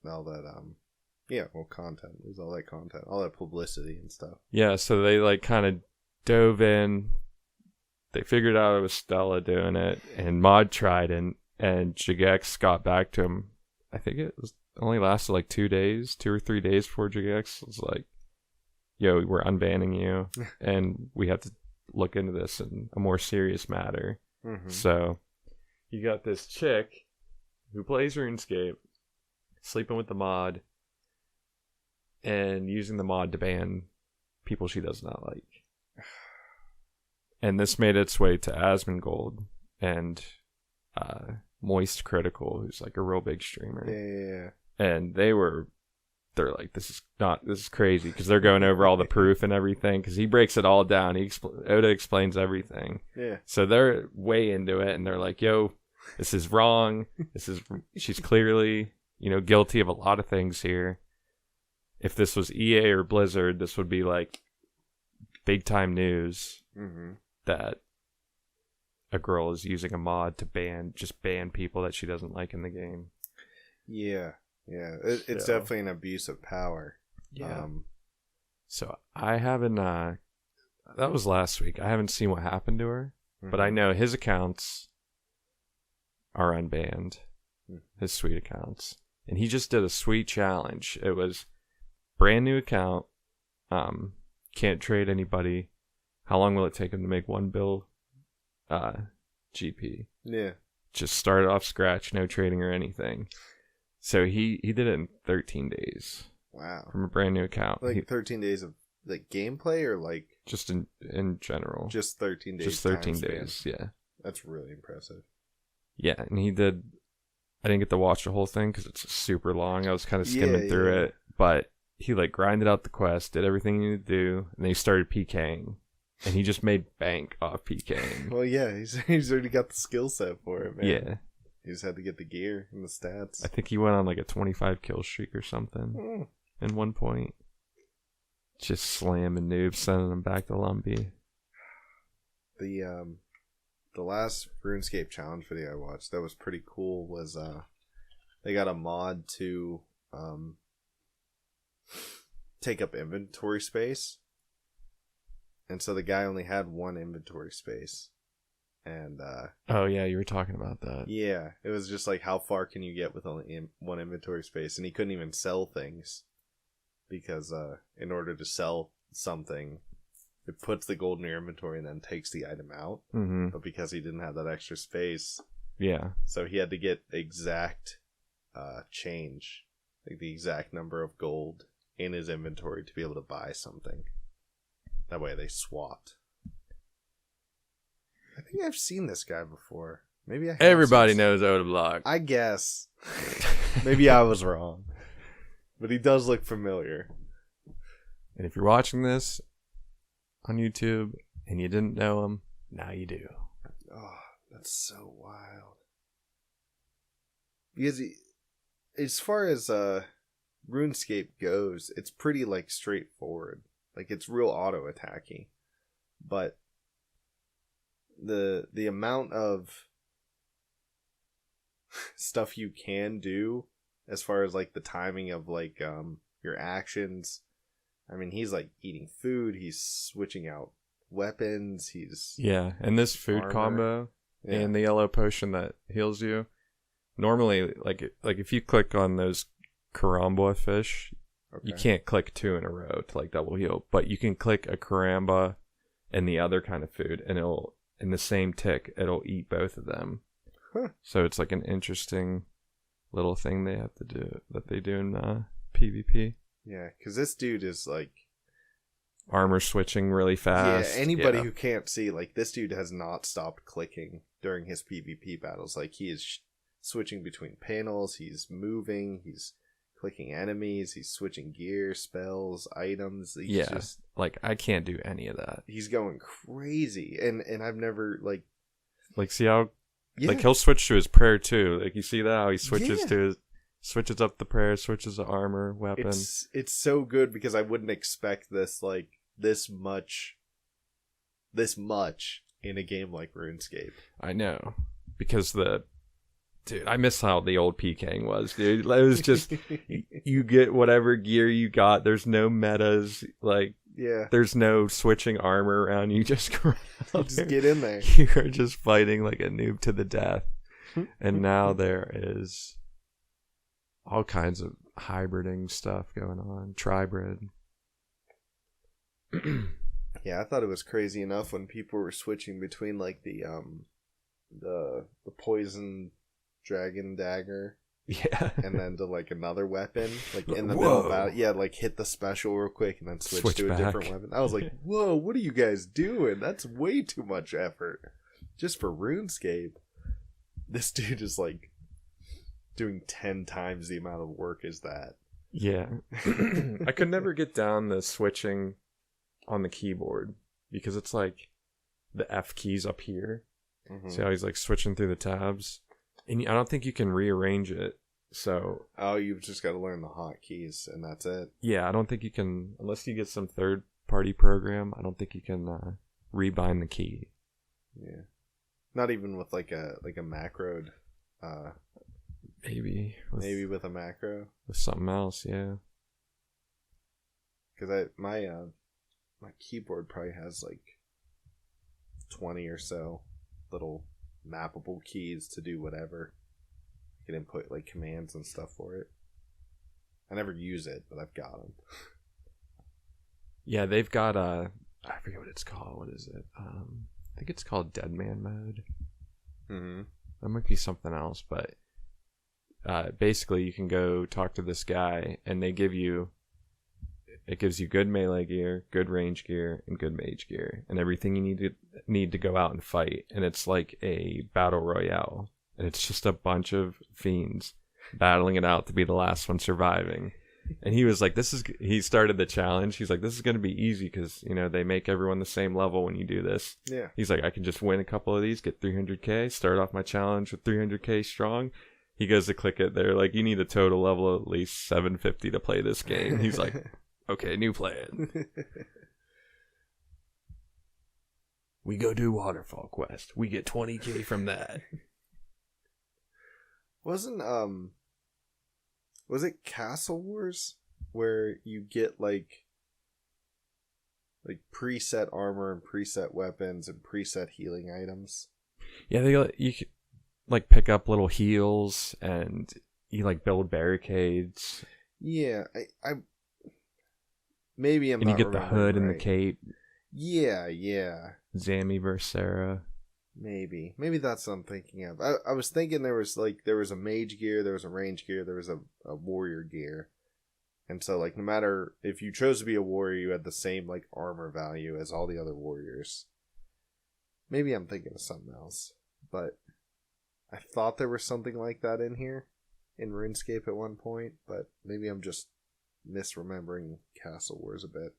content, lose all that content, all that publicity and stuff. Yeah, so they like kind of dove in. They figured out it was Stella doing it, and Mod Trident, and Jagex got back to him. I think it only lasted like 2 or 3 days before Jagex was like, "Yo, we're unbanning you, and we have to look into this in a more serious matter." Mm-hmm. So you got this chick who plays RuneScape, sleeping with the mod, and using the mod to ban people she does not like. And this made its way to Asmongold and Moist Critical, who's like a real big streamer. Yeah. And they're like, this is crazy, because they're going over all the proof and everything, because he breaks it all down. Oda explains everything. Yeah. So they're way into it, and they're like, "Yo, this is wrong. She's clearly, guilty of a lot of things here. If this was EA or Blizzard, this would be like big time news that a girl is using a mod to ban people that she doesn't like in the game." Yeah. Yeah, it's definitely an abuse of power. Yeah. So I haven't, that was last week. I haven't seen what happened to her, but I know his accounts are unbanned, his sweet accounts. And he just did a sweet challenge. It was brand new account, can't trade anybody. How long will it take him to make 1 bill GP? Yeah. Just started off scratch, no trading or anything. So he did it in 13 days. Wow. From a brand new account. Like 13 days of like gameplay or like Just in general. just 13 days? Just 13 time span? days, yeah. That's really impressive. Yeah, and he did. I didn't get to watch the whole thing because it's super long. I was kind of skimming through it, but he like grinded out the quest, did everything he needed to do, and then he started PKing, and he just made bank off PKing. Well, yeah, he's already got the skill set for it, man. Yeah, He just had to get the gear and the stats. I think he went on like a 25 kill streak or something in one point. Just slamming noobs, sending them back to Lumpy. The last RuneScape challenge video I watched that was pretty cool was they got a mod to take up inventory space, and so the guy only had one inventory space, and Oh yeah, you were talking about that. yeah, it was just like how far can you get with only one inventory space, and he couldn't even sell things because in order to sell something, it puts the gold in your inventory and then takes the item out. Mm-hmm. But because he didn't have that extra space, Yeah. so he had to get exact change, like the exact number of gold in his inventory to be able to buy something. That way they swapped. I think I've seen this guy before. Maybe I have. Everybody knows Odablock. I guess. Maybe I was wrong. But he does look familiar. And if you're watching this on YouTube and you didn't know him, now you do. Oh, that's so wild. Because as far as RuneScape goes, it's pretty like straightforward. Like it's real auto attacky. But the amount of stuff you can do as far as like the timing of like your actions. I mean, he's like eating food, he's switching out weapons, he's Yeah, and this food armor. combo and the yellow potion that heals you. Normally, like if you click on those karamba fish, you can't click two in a row to like double heal, but you can click a karamba and the other kind of food, and it'll in the same tick it'll eat both of them. Huh. So it's like an interesting little thing they have to do that they do in PvP. Yeah, because this dude is like Armor switching really fast. Yeah, anybody who can't see, like this dude has not stopped clicking during his PvP battles. Like he is switching between panels, he's moving, he's clicking enemies, he's switching gear, spells, items. He's just, like I can't do any of that. he's going crazy, and I've never like see how yeah. like he'll switch to his prayer too. Like you see that how he switches Yeah. to his switches up the prayer, switches to armor, weapon. It's so good because I wouldn't expect this like this much in a game like RuneScape. I know, because dude, I miss how the old PKing was, dude. It was just you get whatever gear you got. There's no metas, like Yeah, there's no switching armor around you. Just go out just there. get in there. You're just fighting like a noob to the death. And now there is all kinds of hybriding stuff going on. Tribrid. Yeah, I thought it was crazy enough when people were switching between like the poison dragon dagger Yeah. and then to like another weapon, like in the Whoa. middle of battle. Yeah, like hit the special real quick and then switch to a back. different weapon. I was like, whoa, what are you guys doing? That's way too much effort just for RuneScape. This dude is like doing 10 times the amount of work as that. Yeah. I could never get down the switching on the keyboard because it's like the F keys up here. Mm-hmm. See how he's like switching through the tabs? And I don't think you can rearrange it. So, Oh, you've just got to learn the hotkeys and that's it. yeah, I don't think you can, unless you get some third party program, I don't think you can rebind the key. Yeah. Not even with like a macroed Maybe with a macro. with something else, yeah. Because my keyboard probably has like 20 or so little mappable keys to do whatever. You can input like commands and stuff for it. I never use it, but I've got them. Yeah, they've got I forget what it's called. What is it? I think it's called Deadman mode. Mm-hmm. That might be something else, but basically you can go talk to this guy and they give you It gives you good melee gear, good range gear, and good mage gear, and everything you need to go out and fight. And it's like a battle royale, and it's just a bunch of fiends battling it out to be the last one surviving. And he was like, he started the challenge. He's like, this is going to be easy because, you know, they make everyone the same level when you do this. Yeah. He's like, I can just win a couple of these, get 300k, start off my challenge with 300k strong. He goes to click it. They're like, you need a total level of at least 750 to play this game. He's like, okay, new plan. We go do Waterfall Quest. We get 20k from that. Was it Castle Wars where you get like preset armor and preset weapons and preset healing items? Yeah, you can like pick up little heals and you like build barricades. Yeah, I maybe I'm and not you get the hood and the right. cape. Yeah. Zammy versus Sarah. Maybe that's what I'm thinking of. I was thinking there was a mage gear, there was a range gear, there was a warrior gear. And so like no matter if you chose to be a warrior, you had the same like armor value as all the other warriors. Maybe I'm thinking of something else. But I thought there was something like that in here in RuneScape at one point, but maybe I'm just misremembering Castle Wars a bit.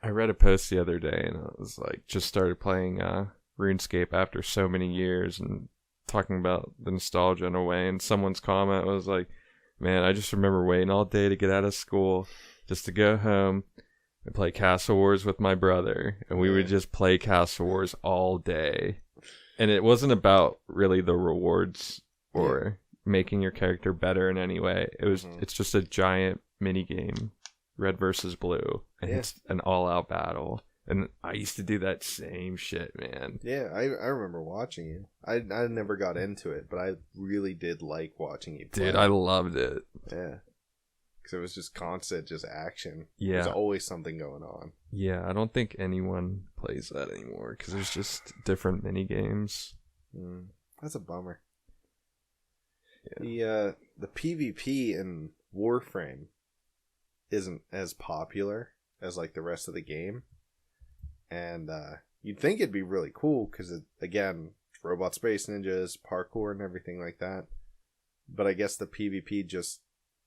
I read a post the other day and it was like just started playing RuneScape after so many years and talking about the nostalgia in a way, and someone's comment was like, man, I just remember waiting all day to get out of school just to go home and play Castle Wars with my brother, and we would just play Castle Wars all day. And it wasn't about really the rewards or making your character better in any way. It was it's just a giant mini game, red versus blue, and it's an all-out battle. And I used to do that same shit, man. Yeah, I remember watching you. I never got into it, but I really did like watching you play. Dude, I loved it. Yeah. Because it was just constant, just action. Yeah. There's always something going on. Yeah, I don't think anyone plays that anymore because there's just different mini games. That's a bummer. Yeah. The PvP in Warframe isn't as popular as like the rest of the game. And you'd think it'd be really cool because, again, robot space ninjas, parkour, and everything like that. But I guess the PvP just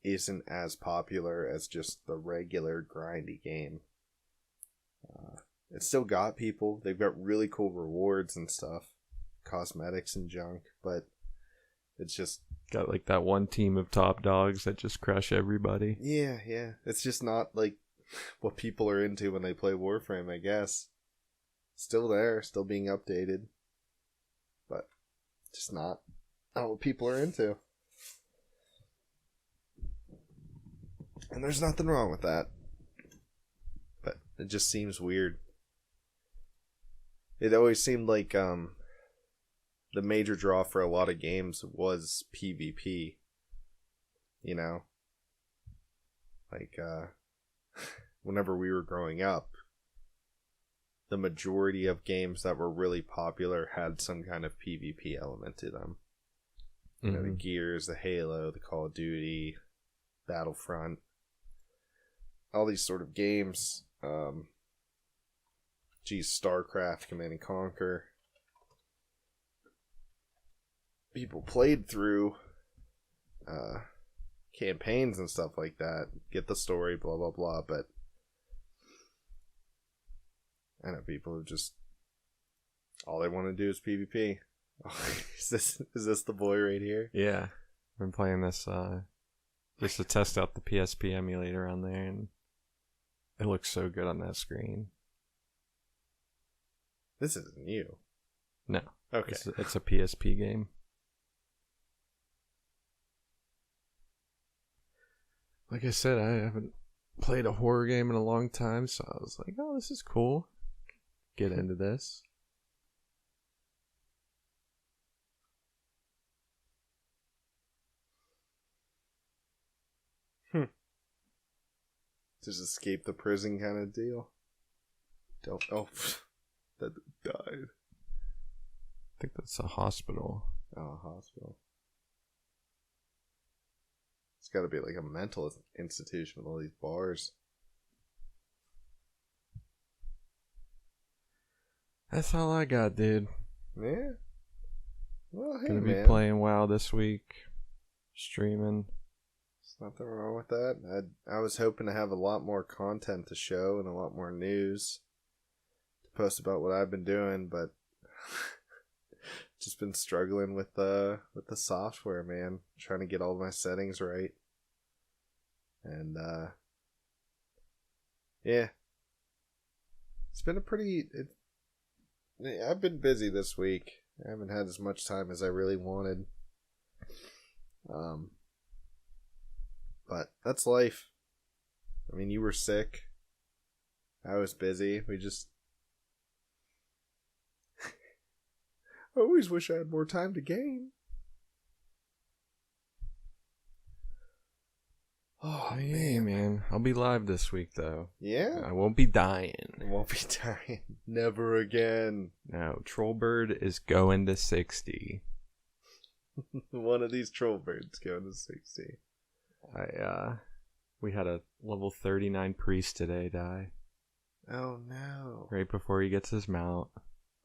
isn't as popular as just the regular grindy game. It's still got people. They've got really cool rewards and stuff, cosmetics and junk, but it's just got like that one team of top dogs that just crush everybody. Yeah. It's just not like what people are into when they play Warframe, I guess. Still there, still being updated, but just not what people are into. And there's nothing wrong with that, but it just seems weird. It always seemed like the major draw for a lot of games was PvP. You know, like whenever we were growing up, the majority of games that were really popular had some kind of PvP element to them. You know, the Gears, the Halo, the Call of Duty, Battlefront, all these sort of games. StarCraft, Command and Conquer. People played through campaigns and stuff like that, get the story, blah blah blah, but I know people who just all they want to do is PvP. Is this the boy right here? Yeah, I've been playing this just to test out the PSP emulator on there, and it looks so good on that screen. This isn't new. No, Okay. it's a PSP game. Like I said, I haven't played a horror game in a long time, so I was like, oh, this is cool. Get into this. Just escape the prison kind of deal. That died. I think that's a hospital. Oh, hospital. It's got to be like a mental institution with all these bars. That's all I got, dude. Yeah. Well, hey, Gonna be man. playing WoW this week. Streaming. There's nothing wrong with that. I was hoping to have a lot more content to show and a lot more news to post about what I've been doing, but just been struggling with the software, man. Trying to get all my settings right. And yeah. It's been a pretty I've been busy this week. I haven't had as much time as I really wanted. But that's life. I mean, you were sick. I was busy. I always wish I had more time to game. Oh, hey, man. I'll be live this week, though. Yeah? I won't be dying. I won't be dying. Never again. No, Trollbird is going to 60. One of these troll birds going to 60. We had a level 39 priest today die. Oh, no. Right before he gets his mount.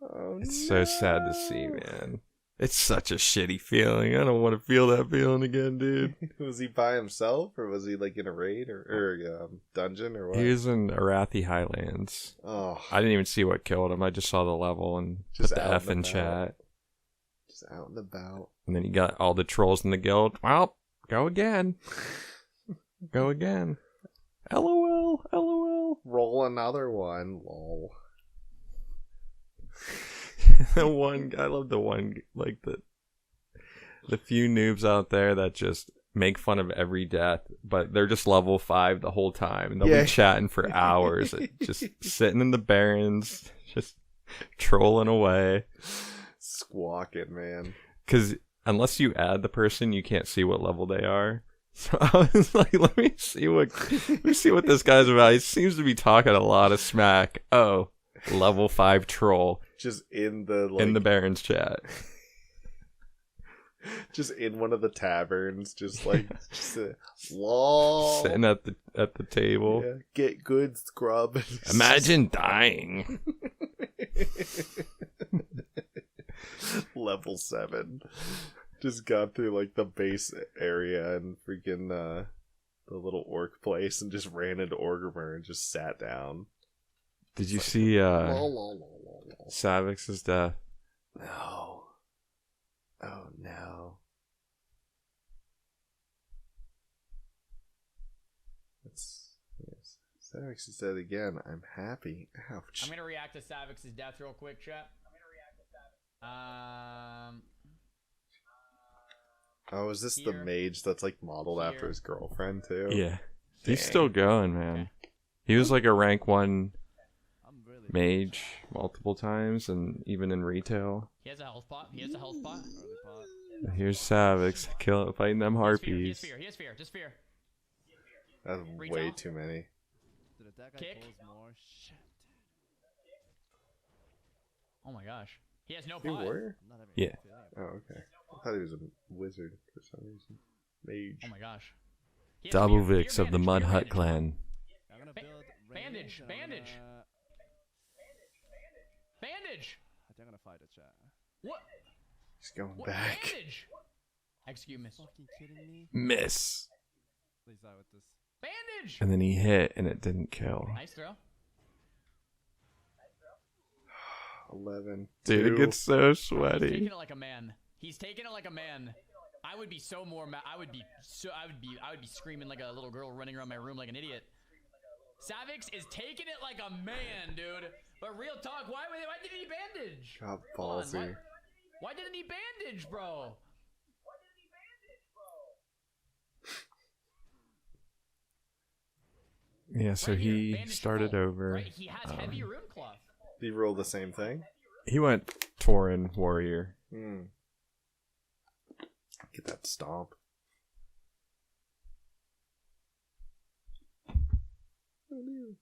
Oh, It's so sad to see, man. It's such a shitty feeling. I don't want to feel that feeling again, dude. Was he by himself, or was he like in a raid or dungeon or what? He was in Arathi Highlands. Oh, I didn't even see what killed him. I just saw the level and Just put the out F and in about. chat. just out and about. And then you got all the trolls in the guild. Well, go again. Go again. LOL. LOL. Roll another one. Lol. The one guy, I love the one, like the few noobs out there that just make fun of every death, but they're just level 5 the whole time, and they'll Yeah. be chatting for hours, just sitting in the barrens, just trolling away. Squawking, man. Because unless you add the person, you can't see what level they are. So I was like, let me see what this guy's about. He seems to be talking a lot of smack. Oh, level 5 troll. Just in the In the Barons chat. just in one of the taverns, just like lol. Sitting at the table. Yeah. Get good, scrub. Imagine dying. Level 7. Just got through like the base area and freaking the little orc place and just ran into Orgrimmar and just sat down. Did you see Lol, lol, lol, lol, lol. Savix's death? No. Oh no. Yes. Savix is dead again. I'm happy. Ouch. I'm gonna react to Savix's death real quick, chat. Oh, is this the Here. mage that's like modeled after Here. his girlfriend too? Yeah. He's Dang. still going, man. He was like a rank 1 mage multiple times, and even in retail. He has a health pot. Here's Savix fighting them He has harpies. fear. Just fear. That's Retail? way too many. Kick. Oh my gosh. He has no You pot. warrior? Yeah. Oh, okay. I thought he was a wizard for some reason. Mage. Oh my gosh. He has Double fear, Vix fear of the bandage, Mud fear Hut bandage. clan. Bandage. I think I'm gonna fight a chat. What? He's going What back. bandage? Execute miss. Fucking kidding me? Miss. Please die with this. Bandage. And then he hit, and it didn't kill. Nice throw. 11. Dude, it Two. gets so He's sweaty. taking it like a man. I would be so more I would be screaming like a little girl running around my room like an idiot. Savix is taking it like a man, dude. But real talk, why did he bandage? God Hold on, ballsy. why didn't he bandage, bro? Yeah, so Right here, he bandage started full, over. Right? He has heavy rune cloth. Did he roll the same thing? He went Tauren warrior. Get that stomp. Oh, no.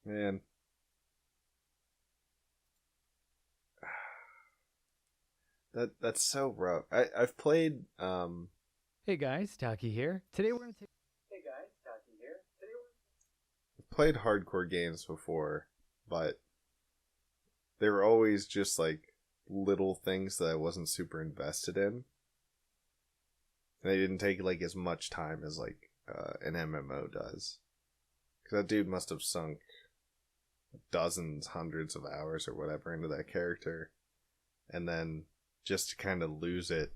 Man. That's so rough. I've played Hey guys, Taki here. Today we're gonna take played hardcore games before, but they were always just like little things that I wasn't super invested in. And they didn't take like as much time as like an MMO does. Because that dude must have sunk dozens, hundreds of hours or whatever into that character. And then just to kind of lose it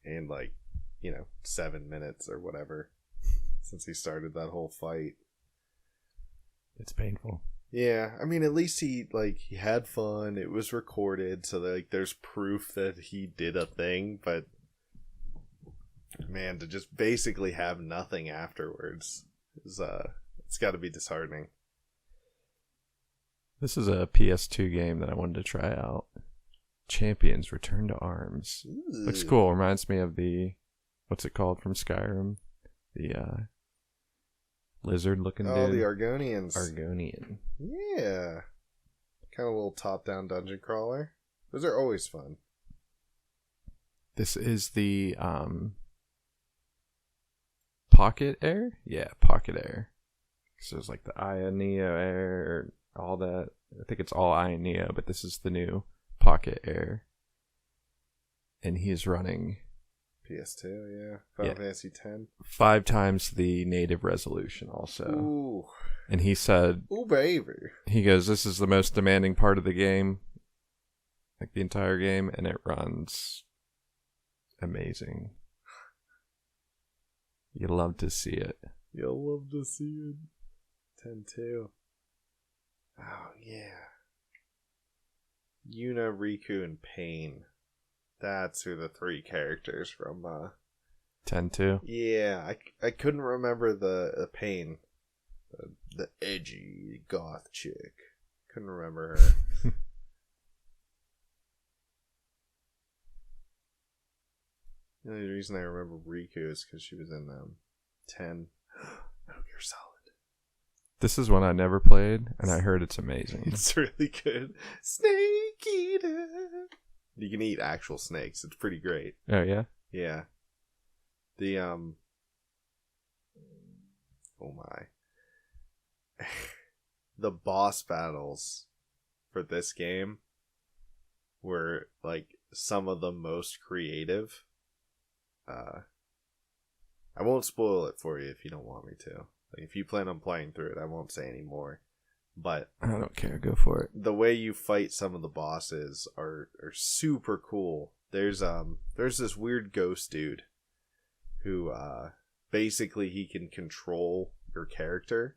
in like, 7 minutes or whatever since he started that whole fight. It's painful. Yeah, I mean, at least he had fun. It was recorded, so like there's proof that he did a thing. But man, to just basically have nothing afterwards is it's got to be disheartening. This is a PS2 game that I wanted to try out. Champions Return to Arms. Ooh. Looks cool. Reminds me of the, what's it called from Skyrim? The lizard-looking dude. Oh, the Argonians. Argonian. Yeah. Kind of a little top-down dungeon crawler. Those are always fun. This is the Pocket Air? Yeah, Pocket Air. So it's like the Aya Neo Air, all that. I think it's all Aya Neo, but this is the new Pocket Air. And he is running PS2, yeah. Final Fantasy 10. 5 times the native resolution also. Ooh. And he said, Ooh, baby. he goes, this is the most demanding part of the game. Like the entire game, and it runs amazing. You love to see it. You'll love to see it. 10-2. Oh, yeah. Yuna, Riku, and Pain. That's who the 3 characters from 10-2. Yeah, I couldn't remember the Pain. The edgy goth chick. Couldn't remember her. The only reason I remember Riku is because she was in 10. Metal Gear Solid. This is one I never played, and I heard it's amazing. It's really good. Snake Eater. You can eat actual snakes. It's pretty great. Oh, yeah? Yeah. The, oh my. The boss battles for this game were, like, some of the most creative. I won't spoil it for you if you don't want me to. Like, if you plan on playing through it, I won't say any more. But I don't care. Go for it. the way you fight some of the bosses are super cool. There's this weird ghost dude who basically he can control your character.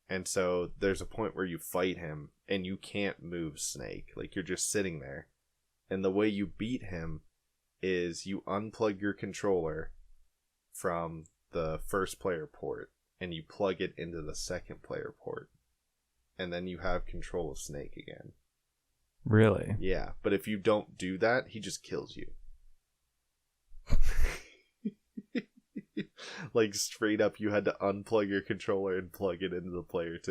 And so there's a point where you fight him and you can't move Snake. Like, you're just sitting there. And the way you beat him is you unplug your controller from the first player port and you plug it into the second player port. And then you have control of Snake again. Really? Yeah, but if you don't do that, he just kills you. Like, straight up, you had to unplug your controller and plug it into the player 2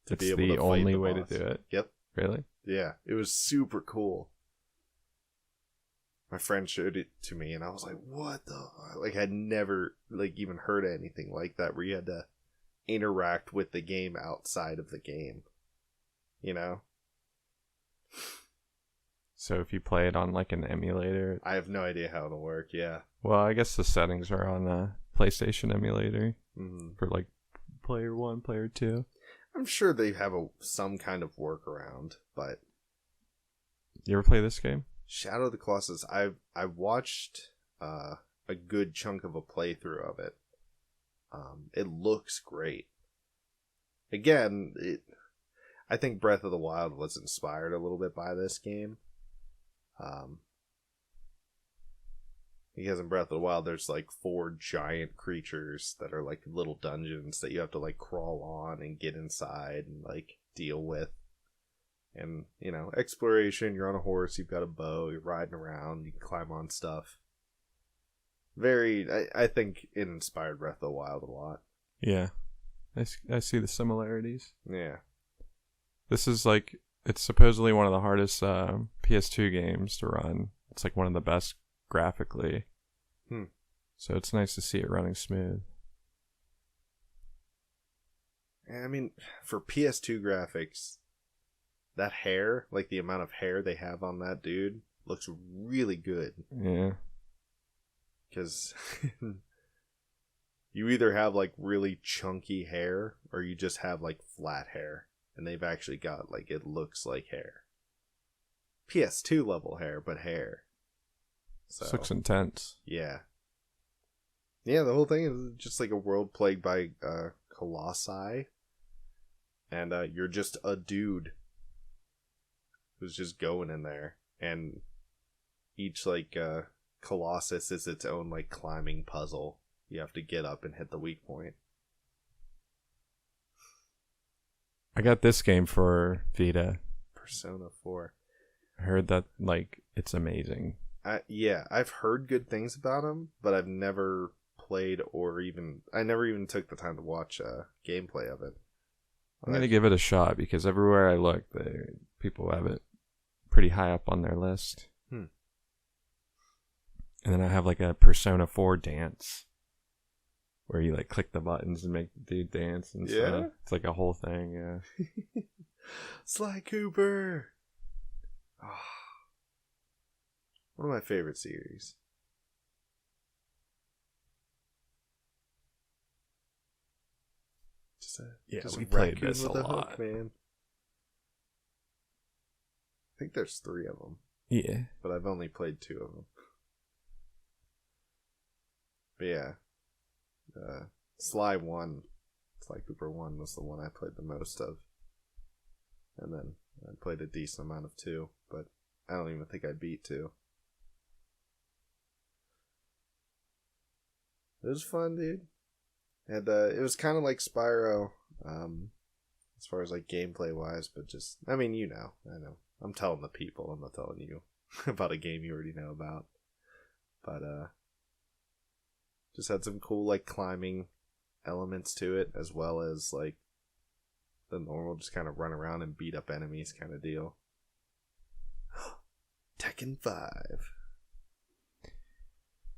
to It's be able the to fight only the way boss. to do it. Yep. Really? Yeah, it was super cool. My friend showed it to me, and I was like, "What the?" Like, I'd never even heard of anything like that, where you had to interact with the game outside of the game. You know? So if you play it on like an emulator, I have no idea how it'll work. Yeah. well, I guess the settings are on a PlayStation emulator Mm-hmm. for like player 1, player 2. I'm sure they have some kind of workaround, but You ever play this game? Shadow of the Colossus, I watched a good chunk of a playthrough of it. It looks great. Again, I think Breath of the Wild was inspired a little bit by this game. Because in Breath of the Wild, there's like 4 giant creatures that are like little dungeons that you have to like crawl on and get inside and like deal with. And, exploration, you're on a horse, you've got a bow, you're riding around, you can climb on stuff. I think it inspired Breath of the Wild a lot. Yeah. I see the similarities. Yeah. This is like, it's supposedly one of the hardest PS2 games to run. It's like one of the best graphically. So it's nice to see it running smooth. I mean, for PS2 graphics, that hair, like the amount of hair they have on that dude, looks really good. Yeah. Because you either have like really chunky hair or you just have like flat hair. And they've actually got like, it looks like hair. PS2 level hair, but hair. So, This looks intense. yeah. Yeah, the whole thing is just like a world plagued by colossi. And you're just a dude who's just going in there. And each like colossus is its own like climbing puzzle. You have to get up and hit the weak point. I got this game for Vita. Persona 4. I heard that like it's amazing. Yeah, I've heard good things about them, but I've never played I never even took the time to watch gameplay of it. I'm gonna give it a shot because everywhere I look, people have it pretty high up on their list. And then I have like a Persona 4 dance where you like click the buttons and make the dude dance and stuff. It's like a whole thing, yeah. Sly Cooper! Oh, one of my favorite series. Just we played raccoon this a with lot. hook, man. I think there's 3 of them. Yeah. But I've only played 2 of them. But yeah. Sly Cooper 1 was the one I played the most of. And then I played a decent amount of 2, but I don't even think I beat 2. It was fun, dude. And it was kind of like Spyro, as far as like gameplay wise, but just, I mean, I know. I'm telling the people, I'm not telling you about a game you already know about. But just had some cool like climbing elements to it, as well as like the normal just kind of run around and beat up enemies kind of deal. Tekken 5.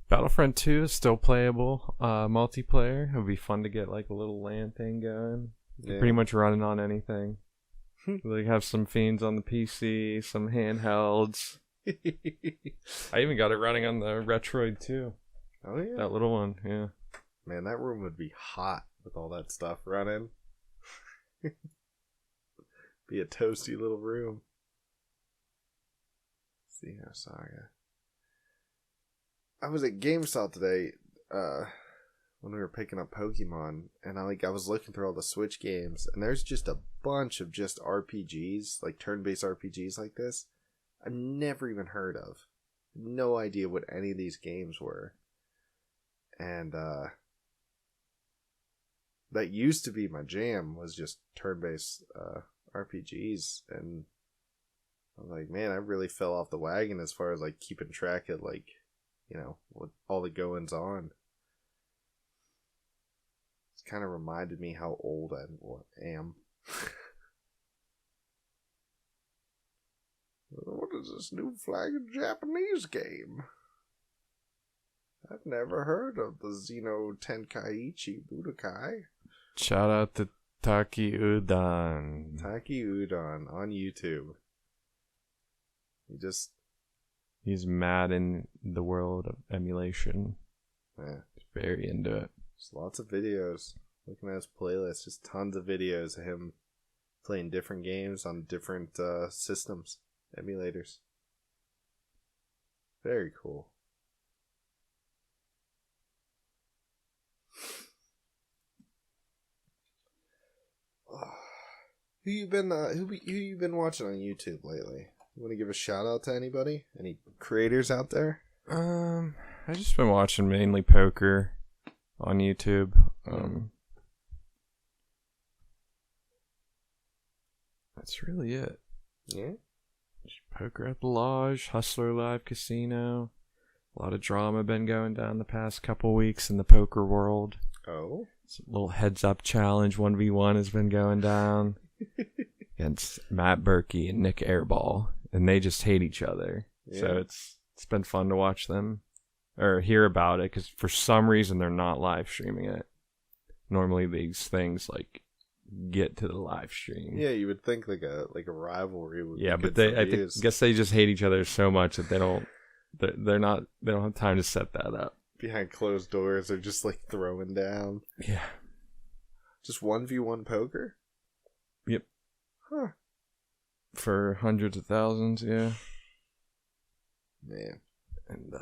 Battlefront 2 is still playable multiplayer. It would be fun to get like a little LAN thing going. Yeah. Pretty much running on anything. Like have some fiends on the PC, some handhelds. I even got it running on the Retroid too. Oh yeah. That little one, yeah. Man, that room would be hot with all that stuff running. Be a toasty little room. See how Saga. I was at GameStop today, when we were picking up Pokemon, and I was looking through all the Switch games, and there's just a bunch of just RPGs, like turn-based RPGs like this, I've never even heard of. No idea what any of these games were. And, that used to be my jam, was just turn-based, RPGs, and I was like, man, I really fell off the wagon as far as, like, keeping track of, like, what all the goings on. It's kind of reminded me how old I am. What is this new flagging Japanese game? I've never heard of the Xeno Tenkaichi Budokai. Shout out to Taki Udon. Taki Udon on YouTube. He's mad in the world of emulation. Yeah. He's very into it. Just lots of videos. Looking at his playlist, just tons of videos of him playing different games on different systems, emulators. Very cool. Who you been watching on YouTube lately? You want to give a shout out to anybody? Any creators out there? I just been watching mainly poker on YouTube. That's really it. Yeah. Just poker at the Lodge, Hustler Live Casino. A lot of drama been going down the past couple weeks in the poker world. Oh. Some little heads up challenge 1v1 has been going down against Matt Berkey and Nick Airball, and they just hate each other. Yeah. So it's been fun to watch them or hear about it, because for some reason they're not live streaming it. Normally these things like get to the live stream. Yeah, you would think like a rivalry would. Yeah, be but good for I views. guess they just hate each other so much that they don't have time to set that up. Behind closed doors, they're just like throwing down. Yeah. Just 1v1 poker. Yep. Huh. For hundreds of thousands, yeah. Man. And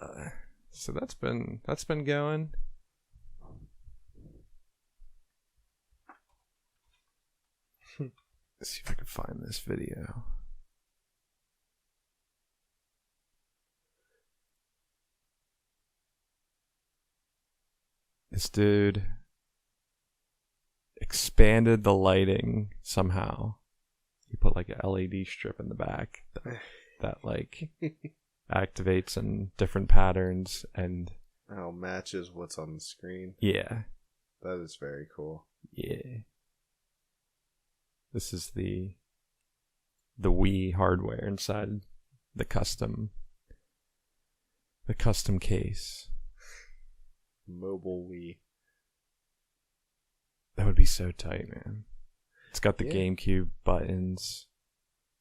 so that's been going. Let's see if I can find this video. This dude expanded the lighting somehow. He put like a LED strip in the back that like activates in different patterns and matches what's on the screen. yeah. That is very cool. Yeah. This is the Wii hardware inside the custom case. Mobile Wii. That would be so tight, man. It's got the Yeah. GameCube buttons.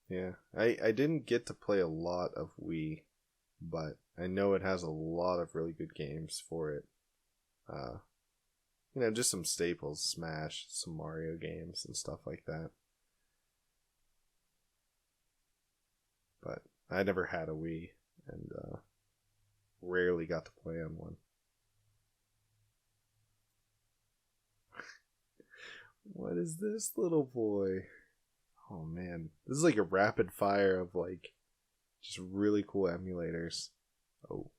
Yeah. I didn't get to play a lot of Wii, but I know it has a lot of really good games for it. Just some staples, Smash, some Mario games and stuff like that. But I never had a Wii and rarely got to play on one. What is this, little boy? Oh man, this is like a rapid fire of like just really cool emulators. Oh,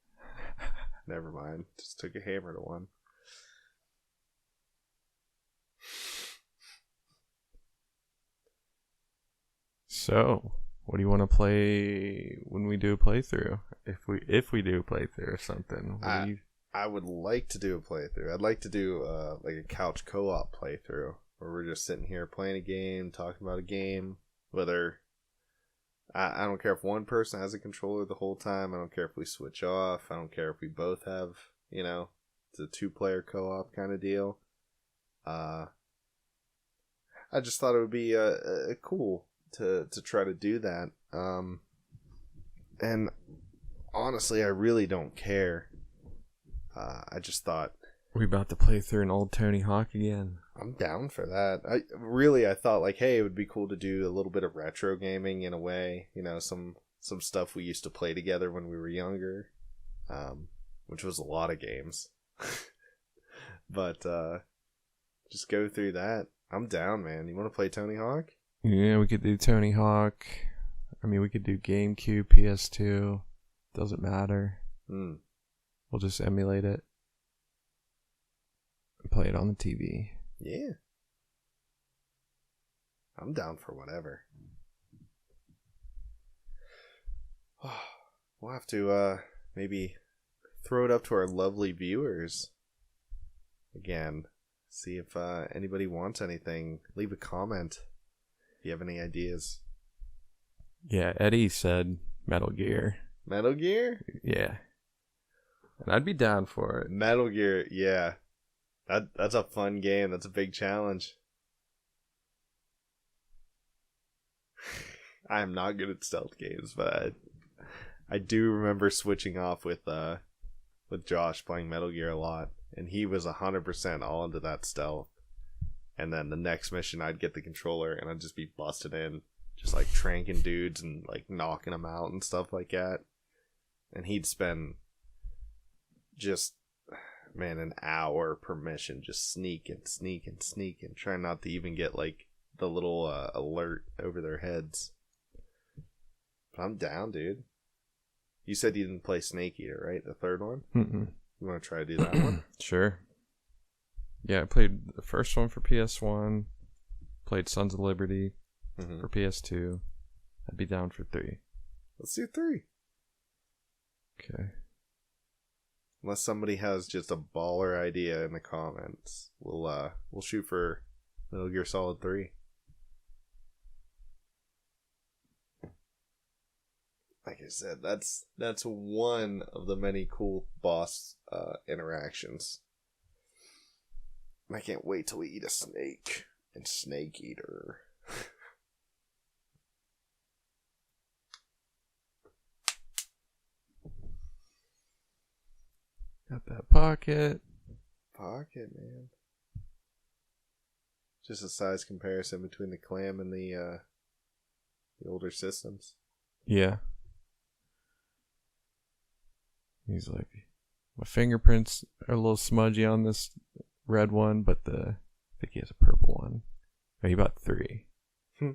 never mind. Just took a hammer to one. So, what do you want to play when we do a playthrough? If we do a playthrough or something, what do you... I would like to do a playthrough. I'd like to do like a couch co-op playthrough where we're just sitting here playing a game, talking about a game. Whether I don't care if one person has a controller the whole time. I don't care if we switch off. I don't care if we both have, it's a 2-player co-op kind of deal. I just thought it would be cool to try to do that. And honestly, I really don't care. I just thought, we about to play through an old Tony Hawk again. I'm down for that. I thought like, hey, it would be cool to do a little bit of retro gaming in a way. Some stuff we used to play together when we were younger, which was a lot of games. But just go through that. I'm down, man. You want to play Tony Hawk? Yeah, we could do Tony Hawk. I mean, we could do GameCube, PS2. Doesn't matter. We'll just emulate it and play it on the TV. Yeah. I'm down for whatever. We'll have to maybe throw it up to our lovely viewers again. See if anybody wants anything. Leave a comment if you have any ideas. Yeah, Eddie said Metal Gear. Metal Gear? Yeah. And I'd be down for it. Metal Gear, yeah. That's a fun game. That's a big challenge. I am not good at stealth games, but I do remember switching off with Josh playing Metal Gear a lot, and he was 100% all into that stealth. And then the next mission, I'd get the controller and I'd just be busted in, just like tranking dudes and like knocking them out and stuff like that. And he'd spend just, man, an hour per mission just sneaking, trying not to even get like the little alert over their heads. But I'm down, dude. You said you didn't play Snake Eater, right? The third one? Mm-mm. You want to try to do that one? Sure. Yeah, I played the first one for PS1. Played Sons of Liberty for PS2. I'd be down for 3. Let's do 3. Okay. Unless somebody has just a baller idea in the comments, we'll shoot for Metal Gear Solid 3. Like I said, that's one of the many cool boss interactions. I can't wait till we eat a snake And Snake Eater. Got that pocket. Pocket, man. Just a size comparison between the Clam and the older systems. Yeah. He's like, my fingerprints are a little smudgy on this red one, but I think he has a purple one. Oh, he bought 3. Yeah.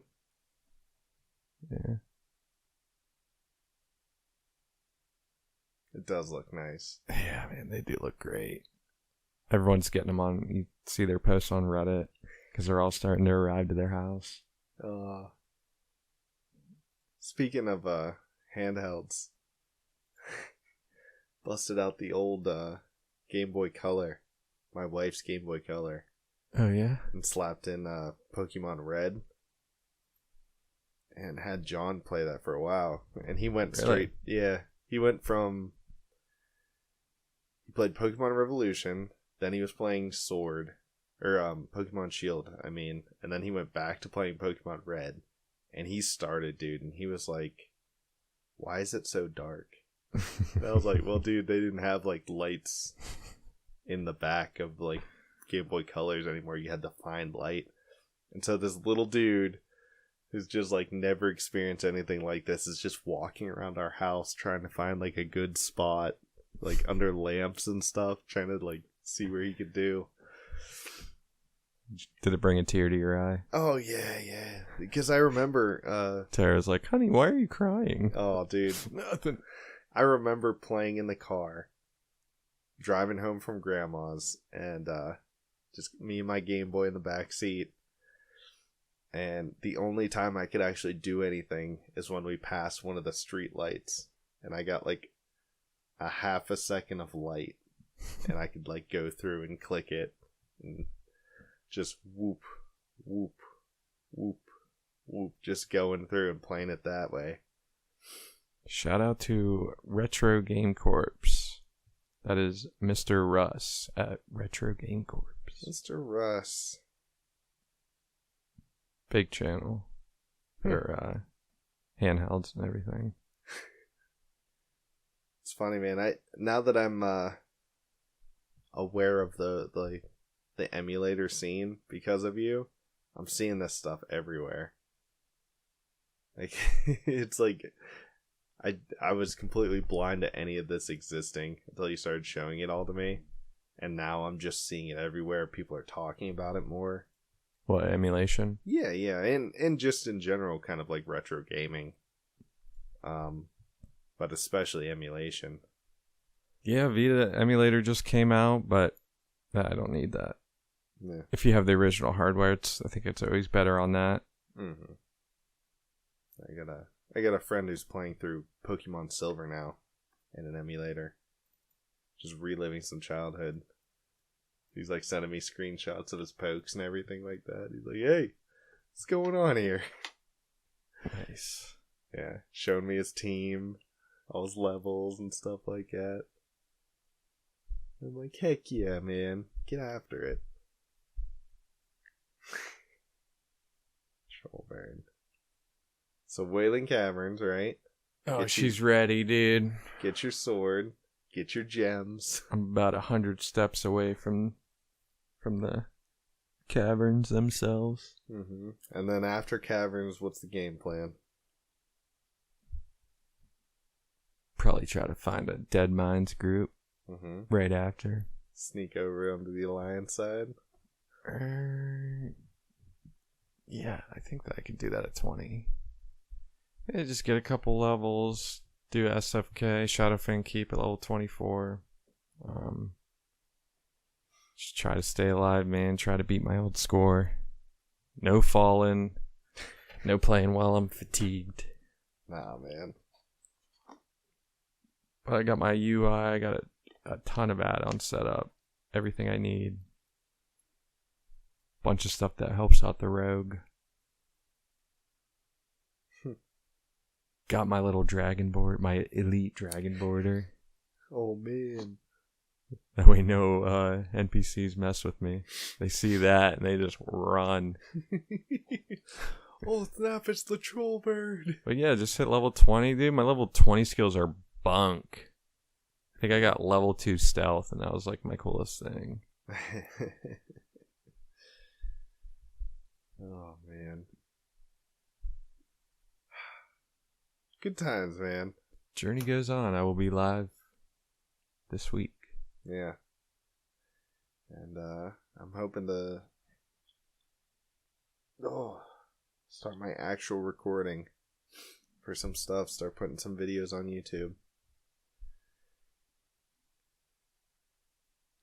It does look nice. Yeah, man, they do look great. Everyone's getting them on. You see their posts on Reddit because they're all starting to arrive to their house. Speaking of handhelds, busted out the old Game Boy Color, my wife's Game Boy Color. Oh, yeah? And slapped in Pokemon Red. And had John play that for a while. And he went straight... Really? Yeah. He went from... He played Pokemon Revolution. Then he was playing Sword. Or Pokemon Shield, I mean. And then he went back to playing Pokemon Red. And he started, dude. And he was like, why is it so dark? And I was like, well, dude, they didn't have, like, lights in the back of, like, Game Boy Colors anymore. You had to find light. And so this little dude who's just like never experienced anything like this is just walking around our house trying to find like a good spot, like under lamps and stuff, trying to like see where he could do. Did it bring a tear to your eye? Oh yeah. Because I remember Tara's like, honey, why are you crying? Oh dude, Nothing. I remember playing in the car driving home from grandma's and just me and my Game Boy in the back seat. And the only time I could actually do anything is when we passed one of the street lights. And I got like a half a second of light. And I could like go through and click it. And just whoop, whoop, whoop, whoop. Just going through and playing it that way. Shout out to Retro Game Corps. That is Mr. Russ at Retro Game Corps. Mr. Russ. Big channel for handhelds and everything. It's funny, man. Now that I'm aware of the emulator scene because of you, I'm seeing this stuff everywhere. Like it's like I was completely blind to any of this existing until you started showing it all to me, and now I'm just seeing it everywhere. People are talking about it more. What, emulation? Yeah, and just in general, kind of like retro gaming, but especially emulation. Yeah, Vita emulator just came out, but I don't need that. Yeah. If you have the original hardware, I think it's always better on that. Mm-hmm. I got a friend who's playing through Pokemon Silver now in an emulator, just reliving some childhood. He's like sending me screenshots of his pokes and everything like that. He's like, hey, what's going on here? Nice. Yeah, showing me his team, all his levels and stuff like that. I'm like, heck yeah, man. Get after it. Trollburn. So Wailing Caverns, right? Oh, she's ready, dude. Get your sword. Get your gems. I'm about 100 steps away from the caverns themselves. Mm-hmm. And then after caverns, what's the game plan? Probably try to find a Dead Minds group right after. Sneak over onto the Alliance side? Yeah, I think that I could do that at 20. Yeah, just get a couple levels, do SFK, Shadowfang Keep at level 24. Just try to stay alive, man. Try to beat my old score. No falling. No playing while I'm fatigued. Nah, man. But I got my UI. I got a ton of add-ons set up. Everything I need. Bunch of stuff that helps out the rogue. Got my little dragon board, my elite dragon border. Oh, man. That way no NPCs mess with me. They see that and they just run. Oh snap, it's the troll bird. But yeah, just hit level 20, dude. My level 20 skills are bunk. I think I got level 2 stealth, and that was like my coolest thing. Oh man. Good times, man. Journey goes on. I will be live this week. Yeah. And I'm hoping to start my actual recording for some stuff, start putting some videos on YouTube.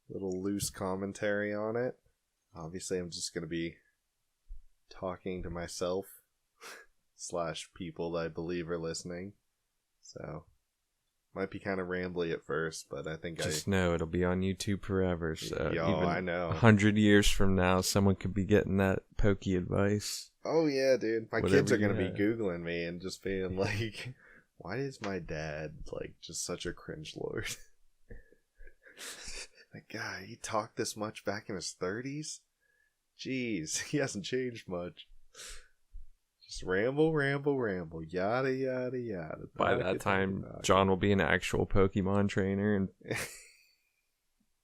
Little loose commentary on it. Obviously I'm just going to be talking to myself / people that I believe are listening. So might be kind of rambly at first, but I think Just know it'll be on YouTube forever. So Yo, even I know. 100 years from now, someone could be getting that pokey advice. Oh yeah, dude. My Whatever kids are gonna you be have. Googling me and just being like, "Why is my dad like just such a cringe lord?" Like, God, he talked this much back in his 30s. Jeez, he hasn't changed much. Just ramble, yada yada yada. By that time, John will be an actual Pokemon trainer, and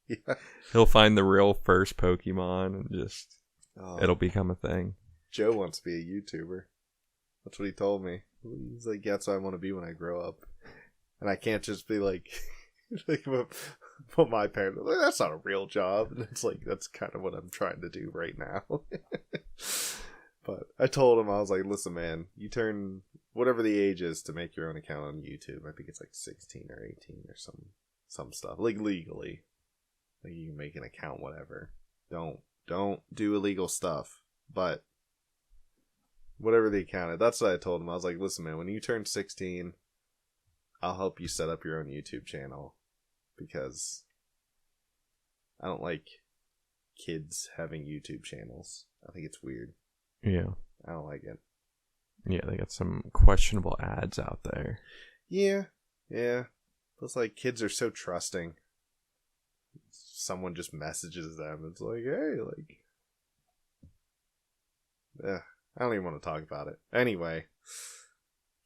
Yeah. he'll find the real first Pokemon, and just Oh, it'll become a thing. Joe wants to be a YouTuber. That's what he told me. He's like, yeah, that's what I want to be when I grow up. And I can't just be like, what my parents like, that's not a real job. And it's like, that's kind of what I'm trying to do right now. But I told him, I was like, listen, man, you turn whatever the age is to make your own account on YouTube. I think it's like 16 or 18 or some stuff. Like legally. Like you can make an account, whatever. Don't do illegal stuff. But whatever the account is, that's what I told him. I was like, listen, man, when you turn 16, I'll help you set up your own YouTube channel. Because I don't like kids having YouTube channels. I think it's weird. Yeah. I don't like it. Yeah, they got some questionable ads out there. Yeah. It's like kids are so trusting. Someone just messages them. It's like, hey, like... Yeah, I don't even want to talk about it. Anyway.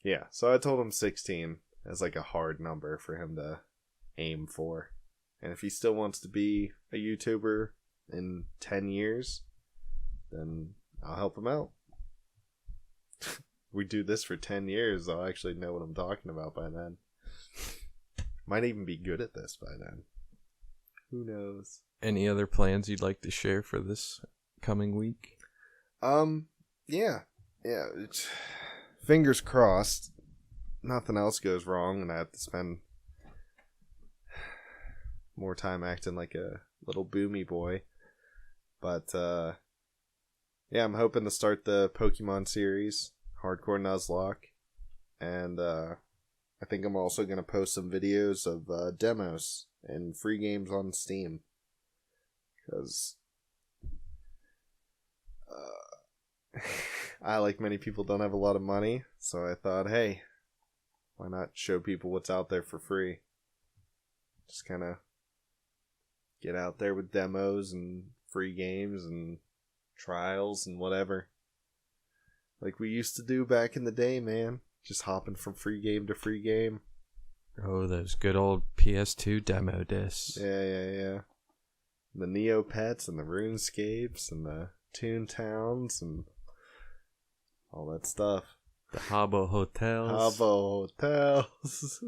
Yeah, so I told him 16 as like a hard number for him to aim for. And if he still wants to be a YouTuber in 10 years, then I'll help him out. We do this for 10 years, I'll actually know what I'm talking about by then. Might even be good at this by then. Who knows? Any other plans you'd like to share for this coming week? Yeah. It's, fingers crossed. Nothing else goes wrong, and I have to spend more time acting like a little boomy boy. But yeah, I'm hoping to start the Pokemon series, Hardcore Nuzlocke, and I think I'm also gonna post some videos of demos and free games on Steam, because I, like many people, don't have a lot of money, so I thought, hey, why not show people what's out there for free? Just kind of get out there with demos and free games and trials and whatever. Like we used to do back in the day, man. Just hopping from free game to free game. Oh, those good old PS2 demo discs. Yeah. The Neopets and the RuneScapes and the Toontowns and all that stuff. The Habbo Hotels. Habbo Hotels.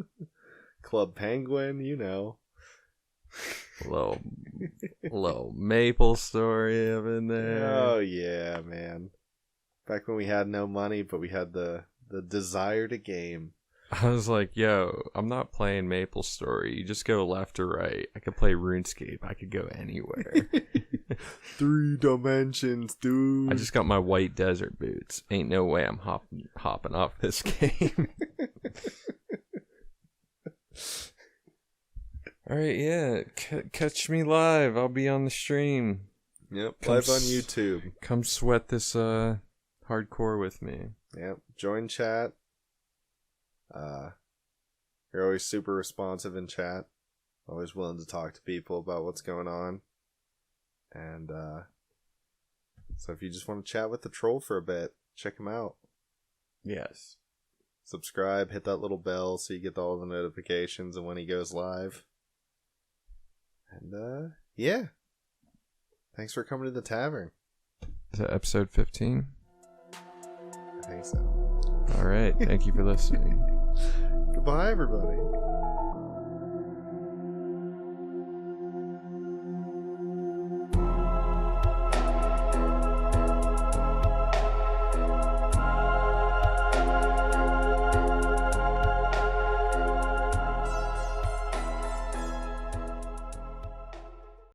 Club Penguin, you know. little Maple Story up in there. Oh yeah, man. Back when we had no money, but we had the desire to game. I was like, yo, I'm not playing Maple Story. You just go left or right. I could play RuneScape. I could go anywhere. 3 dimensions, dude. I just got my white desert boots. Ain't no way I'm hopping off this game. Alright, yeah. Catch me live. I'll be on the stream. Yep, live on YouTube. Come sweat this hardcore with me. Yep, join chat. You're always super responsive in chat. Always willing to talk to people about what's going on. And so if you just want to chat with the troll for a bit, check him out. Yes. Subscribe, hit that little bell so you get all the notifications of when he goes live. And yeah. Thanks for coming to the tavern. Is that episode 15? I think so. All right. Thank you for listening. Goodbye, everybody.